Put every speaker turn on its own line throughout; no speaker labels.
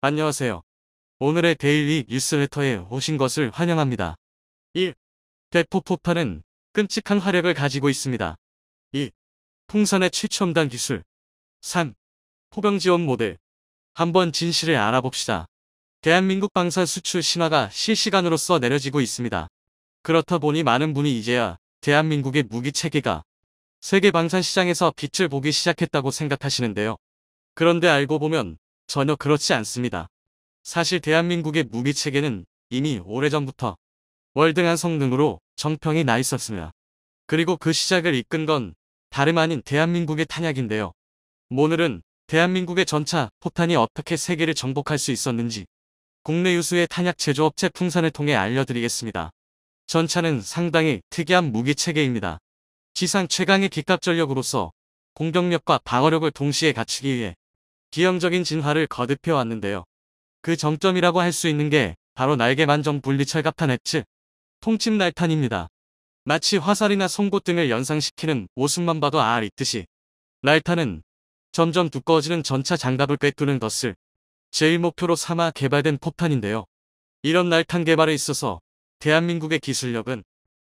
안녕하세요. 오늘의 데일리 뉴스레터에 오신 것을 환영합니다. 1. 대포 폭탄은 끔찍한 화력을 가지고 있습니다. 2. 풍선의 최첨단 기술. 3. 포병 지원 모델. 한번 진실을 알아봅시다. 대한민국 방산 수출 신화가 실시간으로서 내려지고 있습니다. 그렇다 보니 많은 분이 이제야 대한민국의 무기 체계가 세계 방산 시장에서 빛을 보기 시작했다고 생각하시는데요. 그런데 알고 보면 전혀 그렇지 않습니다. 사실 대한민국의 무기 체계는 이미 오래전부터 월등한 성능으로 정평이 나 있었습니다. 그리고 그 시작을 이끈 건 다름 아닌 대한민국의 탄약인데요. 오늘은 대한민국의 전차, 포탄이 어떻게 세계를 정복할 수 있었는지 국내 유수의 탄약 제조업체 풍산을 통해 알려드리겠습니다. 전차는 상당히 특이한 무기 체계입니다. 지상 최강의 기갑 전력으로서 공격력과 방어력을 동시에 갖추기 위해 기형적인 진화를 거듭해 왔는데요. 그 정점이라고 할 수 있는 게 바로 날개 만정 분리 철갑탄 엣츠 통칩 날탄입니다. 마치 화살이나 송곳 등을 연상시키는 모습만 봐도 있듯이 날탄은 점점 두꺼워지는 전차 장갑을 꿰뚫는 것을 제일 목표로 삼아 개발된 포탄인데요. 이런 날탄 개발에 있어서 대한민국의 기술력은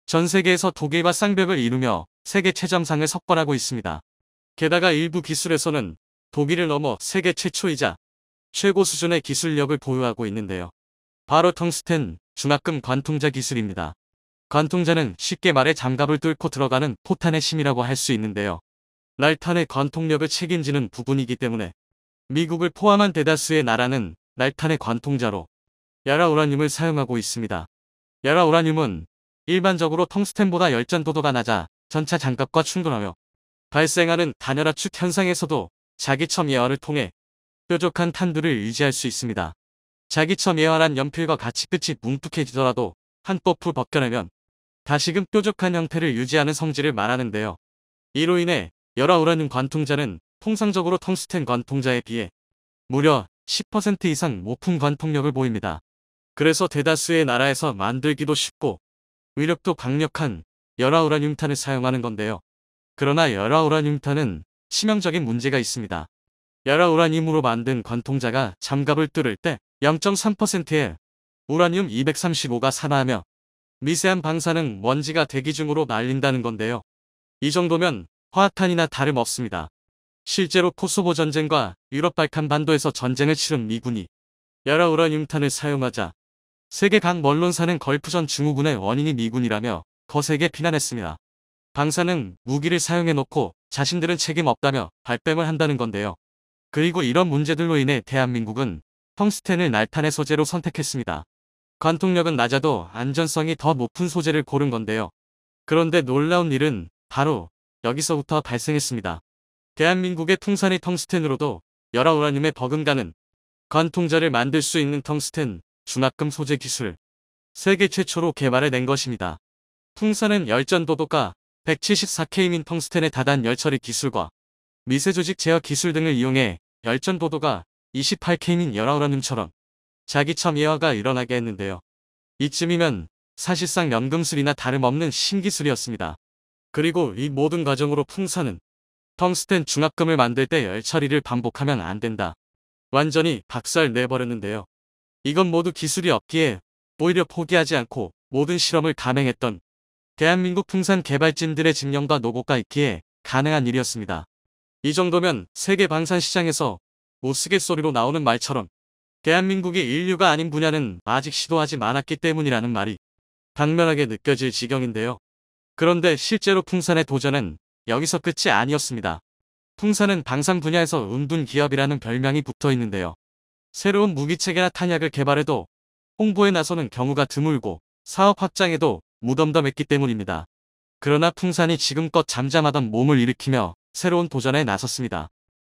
전 세계에서 독일과 쌍벽을 이루며 세계 최정상을 석권하고 있습니다. 게다가 일부 기술에서는 독일을 넘어 세계 최초이자 최고 수준의 기술력을 보유하고 있는데요. 바로 텅스텐 중압금 관통자 기술입니다. 관통자는 쉽게 말해 장갑을 뚫고 들어가는 포탄의 힘이라고 할 수 있는데요. 날탄의 관통력을 책임지는 부분이기 때문에 미국을 포함한 대다수의 나라는 날탄의 관통자로 야라우라늄을 사용하고 있습니다. 야라우라늄은 일반적으로 텅스텐보다 열전도도가 낮아 전차 장갑과 충돌하며 발생하는 단열 압축 현상에서도 자기첨 예화를 통해 뾰족한 탄두를 유지할 수 있습니다. 자기첨 예화란 연필과 같이 끝이 뭉툭해지더라도 한꺼풀 벗겨내면 다시금 뾰족한 형태를 유지하는 성질을 말하는데요. 이로 인해 야라우라늄 관통자는 통상적으로 텅스텐 관통자에 비해 무려 10% 이상 높은 관통력을 보입니다. 그래서 대다수의 나라에서 만들기도 쉽고 위력도 강력한 야라우라늄탄을 사용하는 건데요. 그러나 야라우라늄탄은 치명적인 문제가 있습니다. 야라우라늄으로 만든 관통자가 장갑을 뚫을 때 0.3%의 우라늄 235가 산화하며 미세한 방사능 먼지가 대기 중으로 날린다는 건데요. 이 정도면 화학탄이나 다름없습니다. 실제로 코소보 전쟁과 유럽 발칸 반도에서 전쟁을 치른 미군이 야라우라늄탄을 사용하자 세계 각 언론사는 걸프전 증후군의 원인이 미군이라며 거세게 비난했습니다. 방사능 무기를 사용해놓고 자신들은 책임 없다며 발뺌을 한다는 건데요. 그리고 이런 문제들로 인해 대한민국은 텅스텐을 날탄의 소재로 선택했습니다. 관통력은 낮아도 안전성이 더 높은 소재를 고른 건데요. 그런데 놀라운 일은 바로 여기서부터 발생했습니다. 대한민국의 풍산이 텅스텐으로도 야라우라늄에 버금가는 관통자를 만들 수 있는 텅스텐 중압금 소재 기술 세계 최초로 개발해낸 것입니다. 풍산은 열전도도가 174K인 텅스텐의 다단 열처리 기술과 미세조직 제어 기술 등을 이용해 열전도도가 28K인 야라우라늄처럼 자기첨 예화가 일어나게 했는데요. 이쯤이면 사실상 연금술이나 다름없는 신기술이었습니다. 그리고 이 모든 과정으로 풍산은 텅스텐 중압금을 만들 때 열처리를 반복하면 안 된다. 완전히 박살 내버렸는데요. 이건 모두 기술이 없기에 오히려 포기하지 않고 모든 실험을 감행했던 대한민국 풍산 개발진들의 집념과 노고가 있기에 가능한 일이었습니다. 이 정도면 세계 방산 시장에서 우스갯소리로 나오는 말처럼 대한민국이 인류가 아닌 분야는 아직 시도하지 않았기 때문이라는 말이 당면하게 느껴질 지경인데요. 그런데 실제로 풍산의 도전은 여기서 끝이 아니었습니다. 풍산은 방산 분야에서 은둔 기업이라는 별명이 붙어 있는데요. 새로운 무기체계나 탄약을 개발해도 홍보에 나서는 경우가 드물고 사업 확장에도 무덤덤했기 때문입니다. 그러나 풍산이 지금껏 잠잠하던 몸을 일으키며 새로운 도전에 나섰습니다.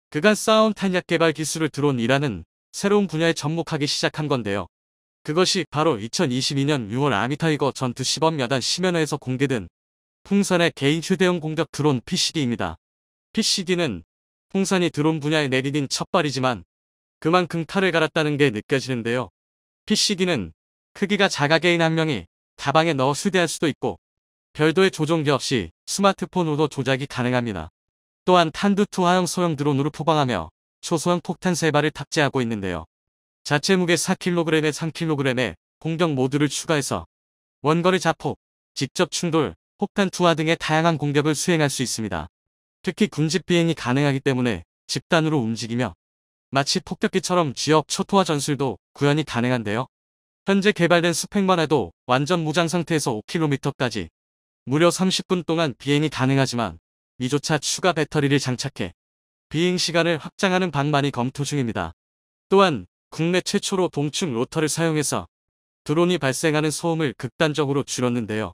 그간 쌓아온 탄약 개발 기술을 드론이라는 새로운 분야에 접목하기 시작한 건데요. 그것이 바로 2022년 6월 아미타이거 전투 시범 야단 심연회에서 공개된 풍산의 개인 휴대용 공격 드론 PCD입니다. PCD는 풍산이 드론 분야에 내디딘 첫발이지만 그만큼 탈을 갈았다는 게 느껴지는데요. PCD는 크기가 작아 개인 한 명이 가방에 넣어 휴대할 수도 있고 별도의 조종기 없이 스마트폰으로도 조작이 가능합니다. 또한 탄두 투하형 소형 드론으로 포방하며 초소형 폭탄 3발을 탑재하고 있는데요. 자체 무게 4kg에 3kg의 공격 모드를 추가해서 원거리 자폭, 직접 충돌, 폭탄 투하 등의 다양한 공격을 수행할 수 있습니다. 특히 군집 비행이 가능하기 때문에 집단으로 움직이며 마치 폭격기처럼 지역 초토화 전술도 구현이 가능한데요. 현재 개발된 스펙만 해도 완전 무장 상태에서 5km까지 무려 30분 동안 비행이 가능하지만 이조차 추가 배터리를 장착해 비행 시간을 확장하는 방만이 검토 중입니다. 또한 국내 최초로 동축 로터를 사용해서 드론이 발생하는 소음을 극단적으로 줄였는데요.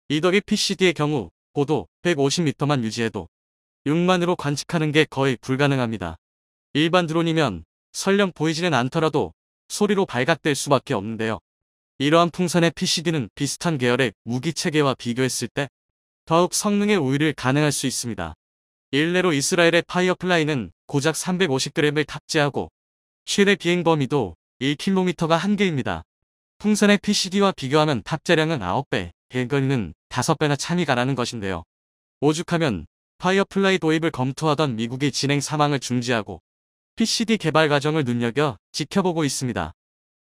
이 덕에 PCD의 경우 고도 150m만 유지해도 6만으로 관측하는 게 거의 불가능합니다. 일반 드론이면 설령 보이지는 않더라도 소리로 발각될 수밖에 없는데요. 이러한 풍선의 PCD는 비슷한 계열의 무기체계와 비교했을 때 더욱 성능의 우위를 가능할 수 있습니다. 일례로 이스라엘의 파이어플라이는 고작 350g을 탑재하고 최대 비행 범위도 1km가 한계입니다. 풍선의 PCD와 비교하면 탑재량은 9배, 비행거리는 5배나 차이가 나는 것인데요. 오죽하면 파이어플라이 도입을 검토하던 미국이 진행 사망을 중지하고 PCD 개발 과정을 눈여겨 지켜보고 있습니다.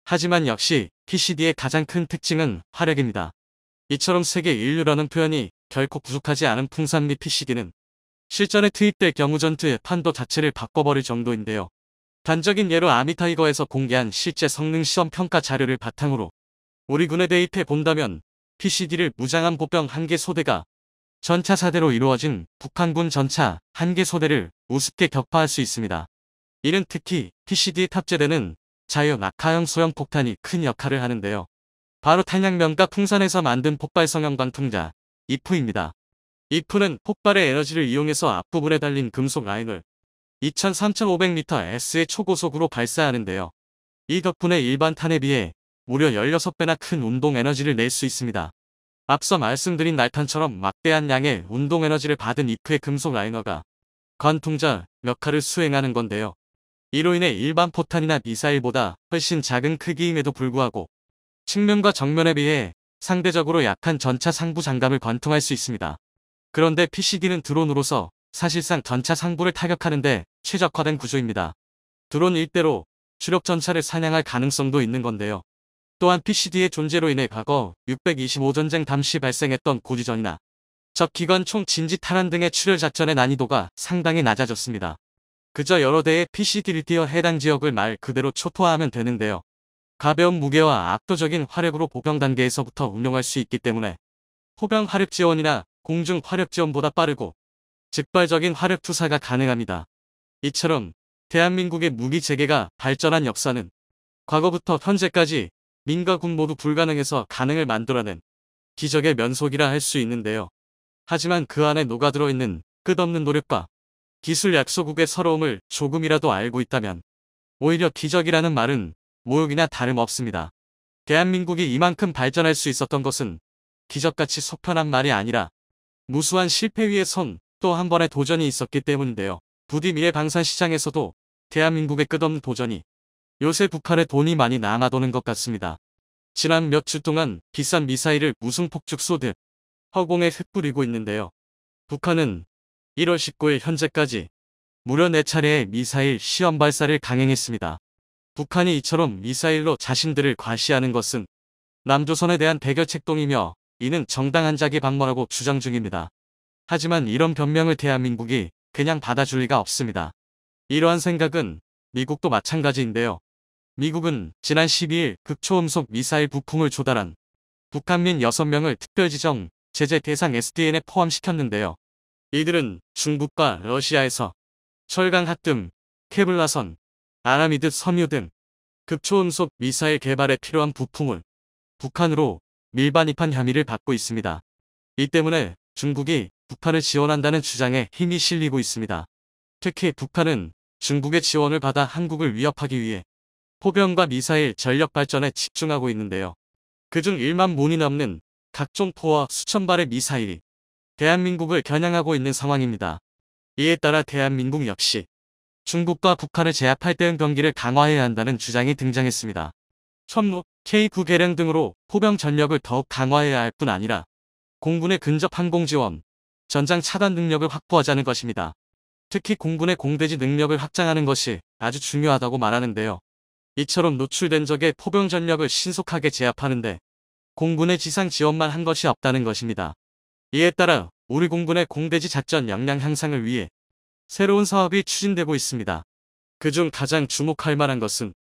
하지만 역시 PCD의 가장 큰 특징은 화력입니다. 이처럼 세계 인류라는 표현이 결코 부족하지 않은 풍선 및 PCD는 실전에 투입될 경우 전투의 판도 자체를 바꿔버릴 정도인데요. 단적인 예로 아미타이거에서 공개한 실제 성능 시험 평가 자료를 바탕으로 우리 군에 대입해 본다면 PCD를 무장한 보병 1개 소대가 전차 4대로 이루어진 북한군 전차 1개 소대를 우습게 격파할 수 있습니다. 이는 특히 PCD에 탑재되는 자유 낙하형 소형 폭탄이 큰 역할을 하는데요. 바로 탄약면과 풍선에서 만든 폭발 성형 관통자 이프입니다. 이프는 폭발의 에너지를 이용해서 앞부분에 달린 금속 라인을 23,500ms의 초고속으로 발사하는데요. 이 덕분에 일반 탄에 비해 무려 16배나 큰 운동 에너지를 낼 수 있습니다. 앞서 말씀드린 날탄처럼 막대한 양의 운동 에너지를 받은 이프의 금속 라이너가 관통자 역할을 수행하는 건데요. 이로 인해 일반 포탄이나 미사일보다 훨씬 작은 크기임에도 불구하고 측면과 정면에 비해 상대적으로 약한 전차 상부 장갑을 관통할 수 있습니다. 그런데 PCD는 드론으로서 사실상 전차 상부를 타격하는데 최적화된 구조입니다. 드론 일대로 주력 전차를 사냥할 가능성도 있는 건데요. 또한 PCD의 존재로 인해 과거 625 전쟁 당시 발생했던 고지전이나 적 기관 총 진지 탈환 등의 출혈 작전의 난이도가 상당히 낮아졌습니다. 그저 여러 대의 PCD를 띄어 해당 지역을 말 그대로 초토화하면 되는데요. 가벼운 무게와 압도적인 화력으로 보병 단계에서부터 운용할 수 있기 때문에 포병 화력 지원이나 공중 화력 지원보다 빠르고 즉발적인 화력 투사가 가능합니다. 이처럼 대한민국의 무기 체계가 발전한 역사는 과거부터 현재까지 민과 군 모두 불가능해서 가능을 만들어낸 기적의 면속이라 할 수 있는데요. 하지만 그 안에 녹아들어 있는 끝없는 노력과 기술 약소국의 서러움을 조금이라도 알고 있다면 오히려 기적이라는 말은 모욕이나 다름없습니다. 대한민국이 이만큼 발전할 수 있었던 것은 기적같이 속편한 말이 아니라 무수한 실패 위에 선 또 한 번의 도전이 있었기 때문인데요. 부디 미래 방산 시장에서도 대한민국의 끝없는 도전이 요새 북한에 돈이 많이 남아도는 것 같습니다. 지난 몇 주 동안 비싼 미사일을 무승폭죽 쏘듯 허공에 흩뿌리고 있는데요. 북한은 1월 19일 현재까지 무려 4차례의 미사일 시험 발사를 강행했습니다. 북한이 이처럼 미사일로 자신들을 과시하는 것은 남조선에 대한 대결책동이며 이는 정당한 자기 방어라고 주장 중입니다. 하지만 이런 변명을 대한민국이 그냥 받아줄 리가 없습니다. 이러한 생각은 미국도 마찬가지인데요. 미국은 지난 12일 극초음속 미사일 부품을 조달한 북한민 6명을 특별지정 제재 대상 SDN에 포함시켰는데요. 이들은 중국과 러시아에서 철강 핫뜸, 케블라선, 아라미드 섬유 등 극초음속 미사일 개발에 필요한 부품을 북한으로 밀반입한 혐의를 받고 있습니다. 이 때문에 중국이 북한을 지원한다는 주장에 힘이 실리고 있습니다. 특히 북한은 중국의 지원을 받아 한국을 위협하기 위해 포병과 미사일 전력 발전에 집중하고 있는데요. 그중 1만 문이 넘는 각종 포와 수천 발의 미사일이 대한민국을 겨냥하고 있는 상황입니다. 이에 따라 대한민국 역시 중국과 북한을 제압할 대응 경기를 강화해야 한다는 주장이 등장했습니다. 천무, K9 개량 등으로 포병 전력을 더욱 강화해야 할 뿐 아니라 공군의 근접 항공 지원, 전장 차단 능력을 확보하자는 것입니다. 특히 공군의 공대지 능력을 확장하는 것이 아주 중요하다고 말하는데요. 이처럼 노출된 적의 포병 전력을 신속하게 제압하는데 공군의 지상 지원만 한 것이 없다는 것입니다. 이에 따라 우리 공군의 공대지 작전 역량 향상을 위해 새로운 사업이 추진되고 있습니다. 그중 가장 주목할 만한 것은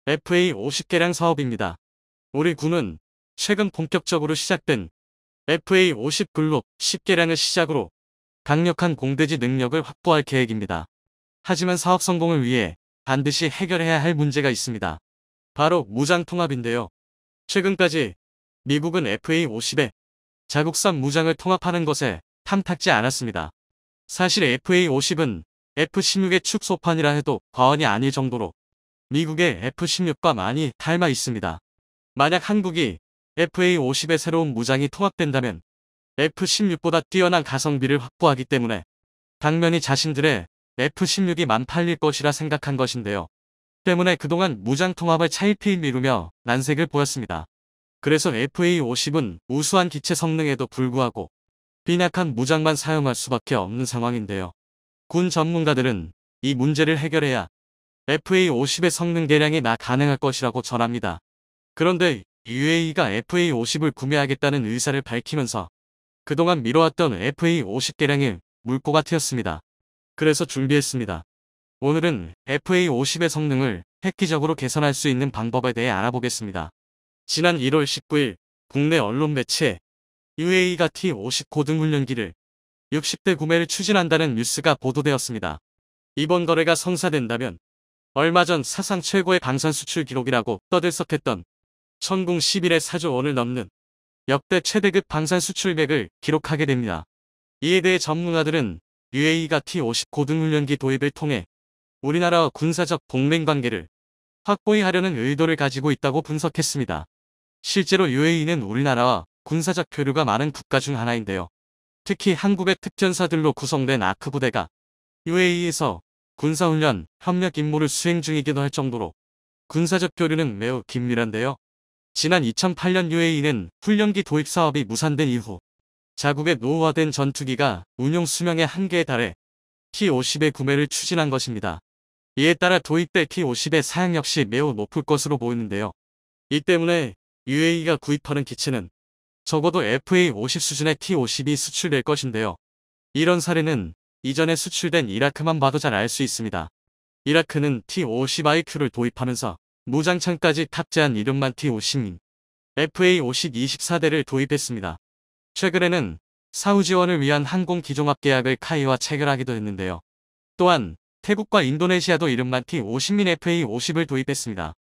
FA-50개량 사업입니다. 우리 군은 최근 본격적으로 시작된 FA-50 블록 10개량을 시작으로 강력한 공대지 능력을 확보할 계획입니다. 하지만 사업 성공을 위해 반드시 해결해야 할 문제가 있습니다. 바로 무장 통합인데요. 최근까지 미국은 FA-50에 자국산 무장을 통합하는 것에 탐탁지 않았습니다. 사실 FA-50은 F-16의 축소판이라 해도 과언이 아닐 정도로 미국의 F-16과 많이 닮아 있습니다. 만약 한국이 FA-50의 새로운 무장이 통합된다면 F-16보다 뛰어난 가성비를 확보하기 때문에 당연히 자신들의 F-16이 만팔릴 것이라 생각한 것인데요. 때문에 그동안 무장 통합을 차일피일 미루며 난색을 보였습니다. 그래서 FA-50은 우수한 기체 성능에도 불구하고 빈약한 무장만 사용할 수밖에 없는 상황인데요. 군 전문가들은 이 문제를 해결해야 FA-50의 성능 개량이 가능할 것이라고 전합니다. 그런데 UAE가 FA-50을 구매하겠다는 의사를 밝히면서 그동안 미뤄왔던 FA-50 개량이 물꼬가 트였습니다. 그래서 준비했습니다. 오늘은 FA-50의 성능을 획기적으로 개선할 수 있는 방법에 대해 알아보겠습니다. 지난 1월 19일 국내 언론 매체에 UAE가 T-50 고등훈련기를 60대 구매를 추진한다는 뉴스가 보도되었습니다. 이번 거래가 성사된다면 얼마 전 사상 최고의 방산 수출 기록이라고 떠들썩했던 천궁 11의 4조 원을 넘는 역대 최대급 방산 수출액을 기록하게 됩니다. 이에 대해 전문가들은 UAE가 T-50 고등훈련기 도입을 통해 우리나라와 군사적 동맹관계를 확고히 하려는 의도를 가지고 있다고 분석했습니다. 실제로 UAE는 우리나라와 군사적 교류가 많은 국가 중 하나인데요. 특히 한국의 특전사들로 구성된 아크 부대가 UAE에서 군사훈련, 협력 임무를 수행 중이기도 할 정도로 군사적 교류는 매우 긴밀한데요. 지난 2008년 UAE는 훈련기 도입 사업이 무산된 이후 자국의 노후화된 전투기가 운용 수명의 한계에 달해 T-50의 구매를 추진한 것입니다. 이에 따라 도입될 T-50의 사양 역시 매우 높을 것으로 보이는데요. 이 때문에 UAE가 구입하는 기체는 적어도 FA-50 수준의 T-50이 수출될 것인데요. 이런 사례는 이전에 수출된 이라크만 봐도 잘 알 수 있습니다. 이라크는 T-50IQ를 도입하면서 무장창까지 탑재한 이름만 T-50인 FA-50 24대를 도입했습니다. 최근에는 사후 지원을 위한 항공 기종합 계약을 카이와 체결하기도 했는데요. 또한 태국과 인도네시아도 이름만 T-50민 FA-50을 도입했습니다.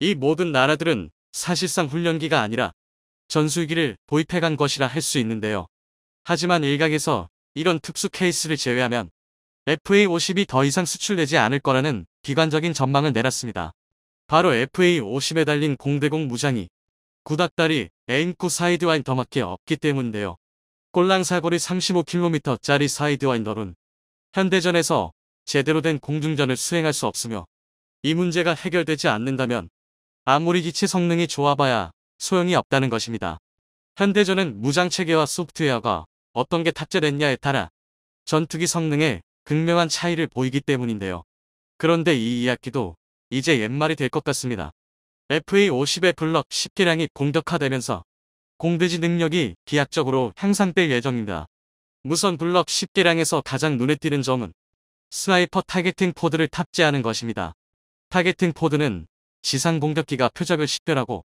이 모든 나라들은 사실상 훈련기가 아니라 전술기를 도입해간 것이라 할 수 있는데요. 하지만 일각에서 이런 특수 케이스를 제외하면 FA-50이 더 이상 수출되지 않을 거라는 비관적인 전망을 내놨습니다. 바로 FA-50에 달린 공대공 무장이 구닥다리, 에임쿠 사이드와인더밖에 없기 때문인데요. 꼴랑 사거리 35km짜리 사이드와인더는 현대전에서 제대로 된 공중전을 수행할 수 없으며 이 문제가 해결되지 않는다면 아무리 기체 성능이 좋아봐야 소용이 없다는 것입니다. 현대전은 무장체계와 소프트웨어가 어떤 게 탑재됐냐에 따라 전투기 성능에 극명한 차이를 보이기 때문인데요. 그런데 이 이야기도 이제 옛말이 될 것 같습니다. FA-50의 블럭 10개량이 공격화되면서 공대지 능력이 기하적으로 향상될 예정입니다. 무선 블럭 10개량에서 가장 눈에 띄는 점은 스나이퍼 타겟팅 포드를 탑재하는 것입니다. 타겟팅 포드는 지상 공격기가 표적을 식별하고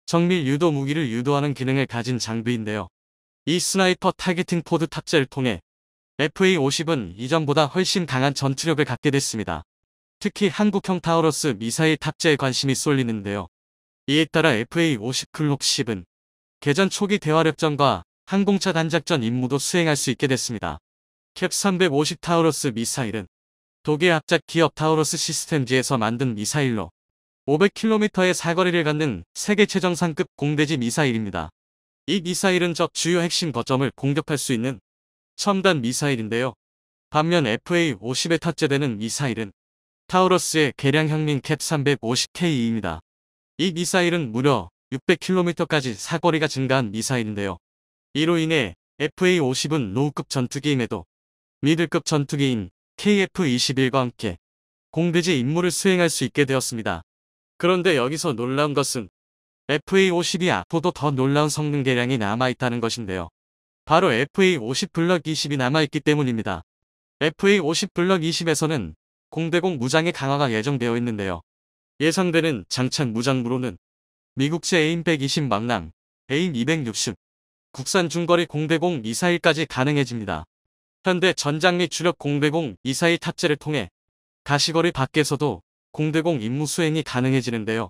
정밀 유도 무기를 유도하는 기능을 가진 장비인데요. 이 스나이퍼 타겟팅 포드 탑재를 통해 FA-50은 이전보다 훨씬 강한 전투력을 갖게 됐습니다. 특히 한국형 타우러스 미사일 탑재에 관심이 쏠리는데요. 이에 따라 FA-50 클록 10은 개전 초기 대화력전과 항공차 단작전 임무도 수행할 수 있게 됐습니다. 캡 350 타우러스 미사일은 독일 합작 기업 타우러스 시스템즈에서 만든 미사일로 500km의 사거리를 갖는 세계 최정상급 공대지 미사일입니다. 이 미사일은 적 주요 핵심 거점을 공격할 수 있는 첨단 미사일인데요. 반면 FA-50에 탑재되는 미사일은 타우러스의 개량형민 캡 350K입니다. 이 미사일은 무려 600km까지 사거리가 증가한 미사일인데요. 이로 인해 FA-50은 로우급 전투기임에도 미들급 전투기인 KF-21과 함께 공대지 임무를 수행할 수 있게 되었습니다. 그런데 여기서 놀라운 것은 FA-50이 앞으로도 더 놀라운 성능 개량이 남아있다는 것인데요. 바로 FA-50 블럭 20이 남아있기 때문입니다. FA-50 블럭 20에서는 공대공 무장의 강화가 예정되어 있는데요. 예상되는 장착 무장무로는 미국제 AIM 120 망랑, AIM 260, 국산 중거리 공대공 미사일까지 가능해집니다. 현대 전장 및 주력 공대공 미사일 탑재를 통해 가시거리 밖에서도 공대공 임무 수행이 가능해지는데요.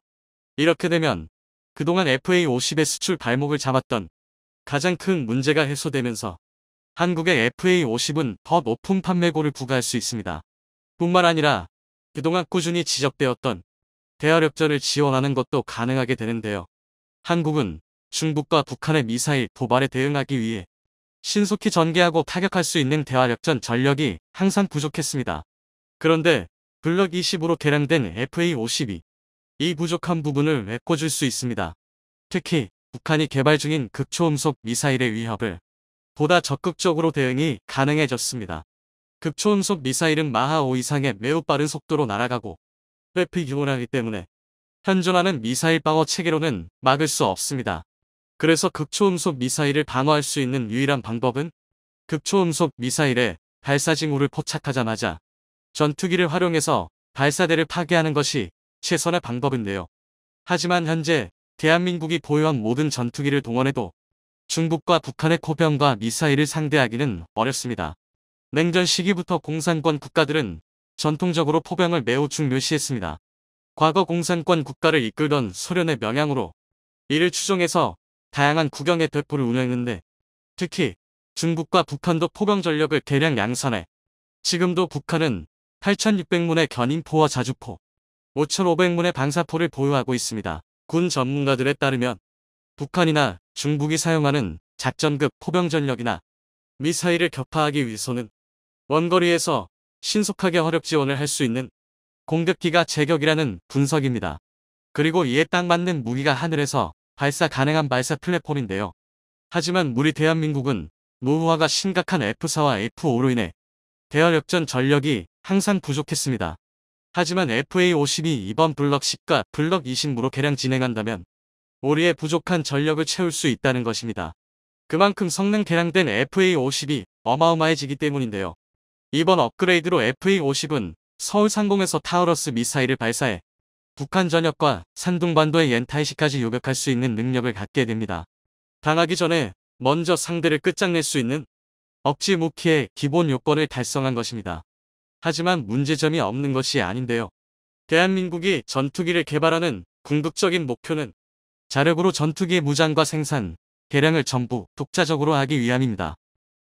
이렇게 되면 그동안 FA-50의 수출 발목을 잡았던 가장 큰 문제가 해소되면서 한국의 FA-50은 더 높은 판매고를 부과할 수 있습니다. 뿐만 아니라 그동안 꾸준히 지적되었던 대화력전을 지원하는 것도 가능하게 되는데요. 한국은 중국과 북한의 미사일 도발에 대응하기 위해 신속히 전개하고 타격할 수 있는 대화력전 전력이 항상 부족했습니다. 그런데 블럭 20으로 개량된 FA-50이 이 부족한 부분을 메꿔줄 수 있습니다. 특히 북한이 개발 중인 극초음속 미사일의 위협을 보다 적극적으로 대응이 가능해졌습니다. 극초음속 미사일은 마하 5 이상의 매우 빠른 속도로 날아가고 회피 기본하기 때문에 현존하는 미사일 방어 체계로는 막을 수 없습니다. 그래서 극초음속 미사일을 방어할 수 있는 유일한 방법은 극초음속 미사일에 발사 징후를 포착하자마자 전투기를 활용해서 발사대를 파괴하는 것이 최선의 방법인데요. 하지만 현재 대한민국이 보유한 모든 전투기를 동원해도 중국과 북한의 코병과 미사일을 상대하기는 어렵습니다. 냉전 시기부터 공산권 국가들은 전통적으로 포병을 매우 중요시했습니다. 과거 공산권 국가를 이끌던 소련의 명향으로 이를 추종해서 다양한 국영의 대포를 운영했는데 특히 중국과 북한도 포병 전력을 대량 양산해 지금도 북한은 8,600문의 견인포와 자주포, 5,500문의 방사포를 보유하고 있습니다. 군 전문가들에 따르면 북한이나 중국이 사용하는 작전급 포병 전력이나 미사일을 격파하기 위해서는 원거리에서 신속하게 화력 지원을 할 수 있는 공격기가 제격이라는 분석입니다. 그리고 이에 딱 맞는 무기가 하늘에서 발사 가능한 발사 플랫폼인데요. 하지만 우리 대한민국은 노후화가 심각한 F4와 F5로 인해 대화력전 전력이 항상 부족했습니다. 하지만 FA-50이 이번 블럭 10과 블럭 20으로 개량 진행한다면 우리의 부족한 전력을 채울 수 있다는 것입니다. 그만큼 성능 개량된 FA-50이 어마어마해지기 때문인데요. 이번 업그레이드로 FA-50은 서울 상공에서 타우러스 미사일을 발사해 북한 전역과 산둥반도의 옌타이시까지 요격할 수 있는 능력을 갖게 됩니다. 당하기 전에 먼저 상대를 끝장낼 수 있는 억지 무기의 기본 요건을 달성한 것입니다. 하지만 문제점이 없는 것이 아닌데요. 대한민국이 전투기를 개발하는 궁극적인 목표는 자력으로 전투기의 무장과 생산, 개량을 전부 독자적으로 하기 위함입니다.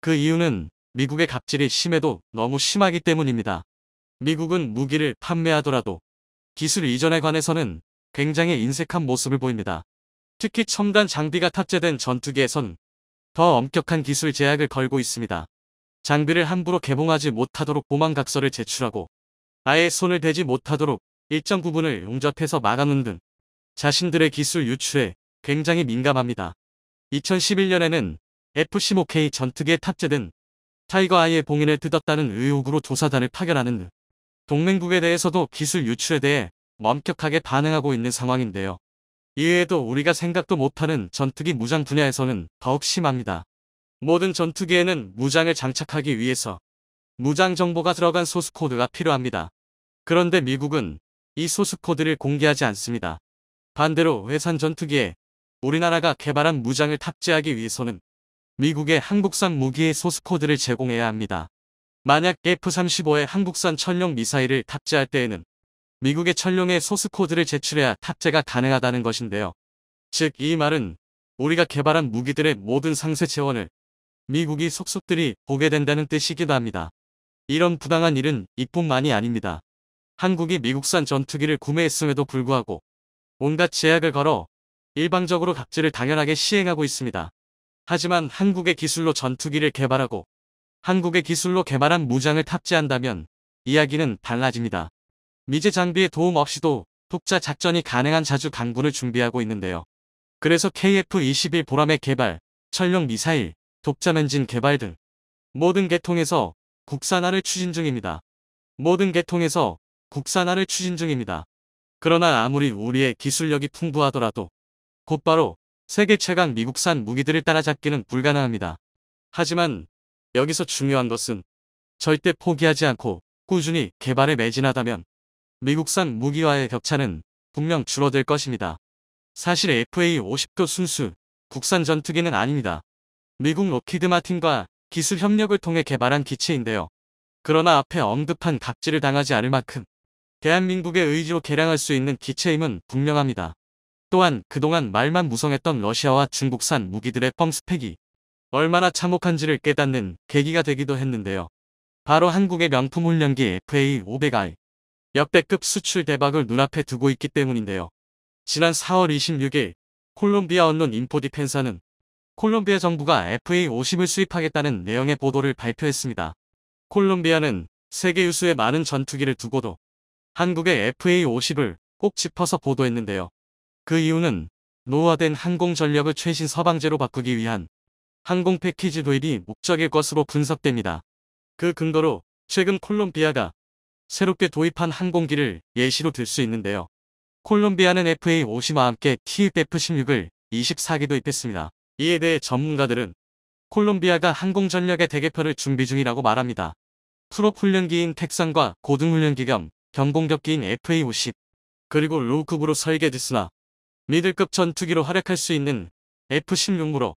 그 이유는 미국의 갑질이 심해도 너무 심하기 때문입니다. 미국은 무기를 판매하더라도 기술 이전에 관해서는 굉장히 인색한 모습을 보입니다. 특히 첨단 장비가 탑재된 전투기에선 더 엄격한 기술 제약을 걸고 있습니다. 장비를 함부로 개봉하지 못하도록 보망각서를 제출하고 아예 손을 대지 못하도록 일정 부분을 용접해서 막아놓는 등 자신들의 기술 유출에 굉장히 민감합니다. 2011년에는 F-15K 전투기에 탑재된 타이거 아이의 봉인을 뜯었다는 의혹으로 조사단을 파견하는 등 동맹국에 대해서도 기술 유출에 대해 엄격하게 반응하고 있는 상황인데요. 이외에도 우리가 생각도 못하는 전투기 무장 분야에서는 더욱 심합니다. 모든 전투기에는 무장을 장착하기 위해서 무장 정보가 들어간 소스코드가 필요합니다. 그런데 미국은 이 소스코드를 공개하지 않습니다. 반대로 외산 전투기에 우리나라가 개발한 무장을 탑재하기 위해서는 미국의 한국산 무기의 소스코드를 제공해야 합니다. 만약 F-35의 한국산 천룡 미사일을 탑재할 때에는 미국의 천룡의 소스코드를 제출해야 탑재가 가능하다는 것인데요. 즉 이 말은 우리가 개발한 무기들의 모든 상세 재원을 미국이 속속들이 보게 된다는 뜻이기도 합니다. 이런 부당한 일은 이뿐만이 아닙니다. 한국이 미국산 전투기를 구매했음에도 불구하고 온갖 제약을 걸어 일방적으로 갑질을 당연하게 시행하고 있습니다. 하지만 한국의 기술로 전투기를 개발하고 한국의 기술로 개발한 무장을 탑재한다면 이야기는 달라집니다. 미제 장비의 도움 없이도 독자 작전이 가능한 자주 강군을 준비하고 있는데요. 그래서 KF-21 보람의 개발, 천룡 미사일, 독잠 엔진 개발 등 모든 계통에서 국산화를 추진 중입니다. 그러나 아무리 우리의 기술력이 풍부하더라도 곧바로 세계 최강 미국산 무기들을 따라잡기는 불가능합니다. 하지만 여기서 중요한 것은 절대 포기하지 않고 꾸준히 개발에 매진하다면 미국산 무기와의 격차는 분명 줄어들 것입니다. 사실 FA-50도 순수 국산 전투기는 아닙니다. 미국 록히드 마틴과 기술 협력을 통해 개발한 기체인데요. 그러나 앞에 언급한 각지를 당하지 않을 만큼 대한민국의 의지로 개량할 수 있는 기체임은 분명합니다. 또한 그동안 말만 무성했던 러시아와 중국산 무기들의 펌스펙이 얼마나 참혹한지를 깨닫는 계기가 되기도 했는데요. 바로 한국의 명품 훈련기 FA-500I 역대급 수출 대박을 눈앞에 두고 있기 때문인데요. 지난 4월 26일 콜롬비아 언론 인포디펜사는 콜롬비아 정부가 FA-50을 수입하겠다는 내용의 보도를 발표했습니다. 콜롬비아는 세계 유수의 많은 전투기를 두고도 한국의 FA-50을 꼭 짚어서 보도했는데요. 그 이유는 노후화된 항공 전력을 최신 서방제로 바꾸기 위한 항공 패키지 도입이 목적일 것으로 분석됩니다. 그 근거로 최근 콜롬비아가 새롭게 도입한 항공기를 예시로 들 수 있는데요. 콜롬비아는 FA-50와 함께 TF-16을 24기 도입했습니다. 이에 대해 전문가들은 콜롬비아가 항공전력의 대개편을 준비 중이라고 말합니다. 프로 훈련기인 텍산과 고등훈련기 겸 경공격기인 FA-50 그리고 로우급으로 설계됐으나 미들급 전투기로 활약할 수 있는 F-16으로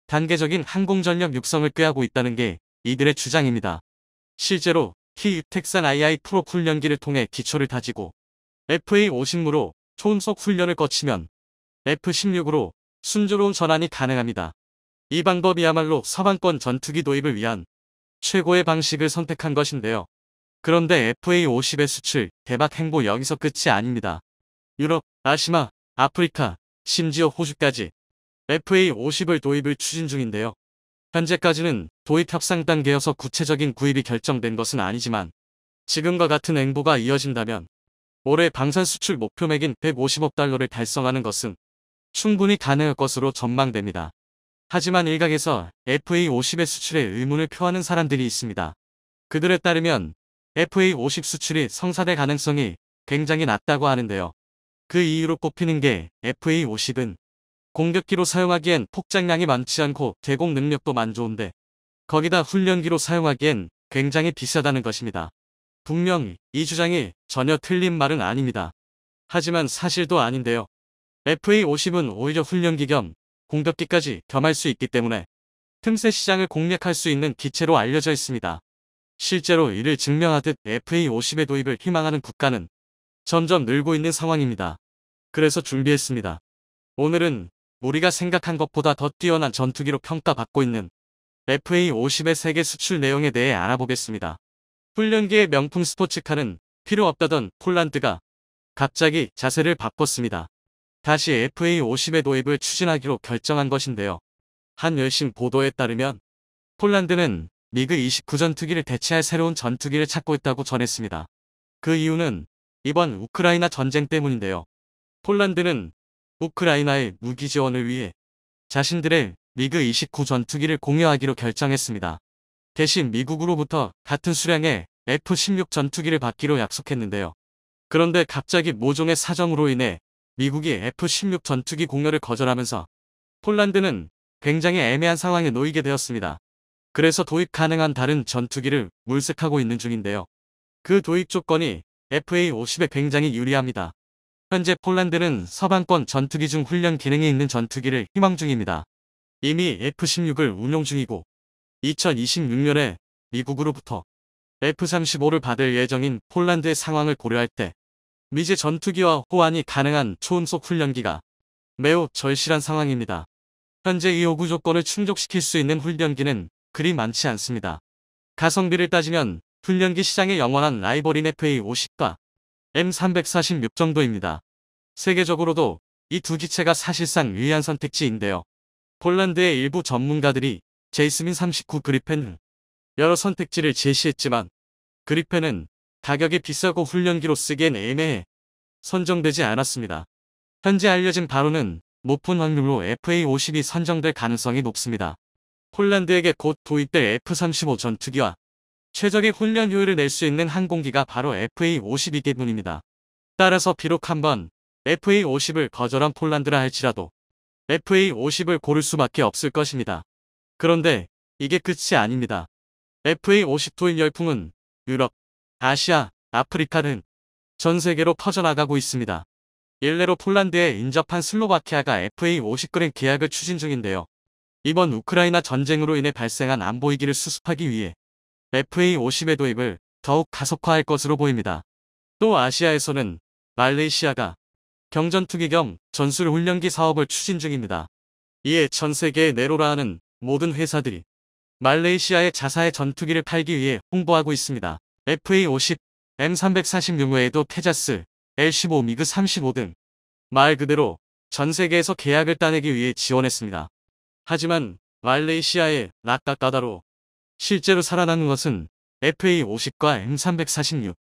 단계적인 항공전력 육성을 꾀하고 있다는 게 이들의 주장입니다. 실제로 텍산 II 프로 훈련기를 통해 기초를 다지고 FA-50으로 초음속 훈련을 거치면 F-16으로 순조로운 전환이 가능합니다. 이 방법이야말로 서방권 전투기 도입을 위한 최고의 방식을 선택한 것인데요. 그런데 FA-50의 수출 대박 행보 여기서 끝이 아닙니다. 유럽, 아시아, 아프리카, 심지어 호주까지 FA-50을 도입을 추진 중인데요. 현재까지는 도입 협상 단계여서 구체적인 구입이 결정된 것은 아니지만 지금과 같은 행보가 이어진다면 올해 방산 수출 목표액인 150억 달러를 달성하는 것은 충분히 가능할 것으로 전망됩니다. 하지만 일각에서 FA-50의 수출에 의문을 표하는 사람들이 있습니다. 그들에 따르면 FA-50 수출이 성사될 가능성이 굉장히 낮다고 하는데요. 그 이유로 꼽히는 게 FA-50은 공격기로 사용하기엔 폭장량이 많지 않고 대공 능력도 만 좋은데 거기다 훈련기로 사용하기엔 굉장히 비싸다는 것입니다. 분명 이 주장이 전혀 틀린 말은 아닙니다. 하지만 사실도 아닌데요. FA-50은 오히려 훈련기 겸 공격기까지 겸할 수 있기 때문에 틈새 시장을 공략할 수 있는 기체로 알려져 있습니다. 실제로 이를 증명하듯 FA-50의 도입을 희망하는 국가는 점점 늘고 있는 상황입니다. 그래서 준비했습니다. 오늘은 우리가 생각한 것보다 더 뛰어난 전투기로 평가받고 있는 FA-50의 세계 수출 내용에 대해 알아보겠습니다. 훈련기의 명품 스포츠카는 필요 없다던 폴란드가 갑자기 자세를 바꿨습니다. 다시 FA-50의 도입을 추진하기로 결정한 것인데요. 한 외신 보도에 따르면 폴란드는 미그 29 전투기를 대체할 새로운 전투기를 찾고 있다고 전했습니다. 그 이유는 이번 우크라이나 전쟁 때문인데요. 폴란드는 우크라이나의 무기 지원을 위해 자신들의 미그 29 전투기를 공여하기로 결정했습니다. 대신 미국으로부터 같은 수량의 F-16 전투기를 받기로 약속했는데요. 그런데 갑자기 모종의 사정으로 인해 미국이 F-16 전투기 공여를 거절하면서 폴란드는 굉장히 애매한 상황에 놓이게 되었습니다. 그래서 도입 가능한 다른 전투기를 물색하고 있는 중인데요. 그 도입 조건이 FA-50에 굉장히 유리합니다. 현재 폴란드는 서방권 전투기 중 훈련 기능이 있는 전투기를 희망 중입니다. 이미 F-16을 운용 중이고 2026년에 미국으로부터 F-35를 받을 예정인 폴란드의 상황을 고려할 때 미제 전투기와 호환이 가능한 초음속 훈련기가 매우 절실한 상황입니다. 현재 이 요구 조건을 충족시킬 수 있는 훈련기는 그리 많지 않습니다. 가성비를 따지면 훈련기 시장의 영원한 라이벌인 FA-50과 M346 정도입니다. 세계적으로도 이 두 기체가 사실상 유리한 선택지인데요. 폴란드의 일부 전문가들이 제이스민 39 그리펜 여러 선택지를 제시했지만 그리펜은 가격이 비싸고 훈련기로 쓰기엔 애매해 선정되지 않았습니다. 현재 알려진 바로는 높은 확률로 FA-50이 선정될 가능성이 높습니다. 폴란드에게 곧 도입될 F-35 전투기와 최적의 훈련 효율을 낼 수 있는 항공기가 바로 FA-50이기 때문입니다. 따라서 비록 한번 FA50을 거절한 폴란드라 할지라도 FA50을 고를 수밖에 없을 것입니다. 그런데 이게 끝이 아닙니다. FA50 도입 열풍은 유럽, 아시아, 아프리카 등 전 세계로 퍼져나가고 있습니다. 일례로 폴란드에 인접한 슬로바키아가 FA50 계약을 추진 중인데요. 이번 우크라이나 전쟁으로 인해 발생한 안보 위기를 수습하기 위해 FA50의 도입을 더욱 가속화할 것으로 보입니다. 또 아시아에서는 말레이시아가 경전투기 겸 전술훈련기 사업을 추진 중입니다. 이에 전 세계의 네로라 하는 모든 회사들이 말레이시아의 자사의 전투기를 팔기 위해 홍보하고 있습니다. FA50, M346 외에도 테자스, L15 미그 35 등 말 그대로 전 세계에서 계약을 따내기 위해 지원했습니다. 하지만 말레이시아의 라카까다로 실제로 살아남은 것은 FA50과 M346,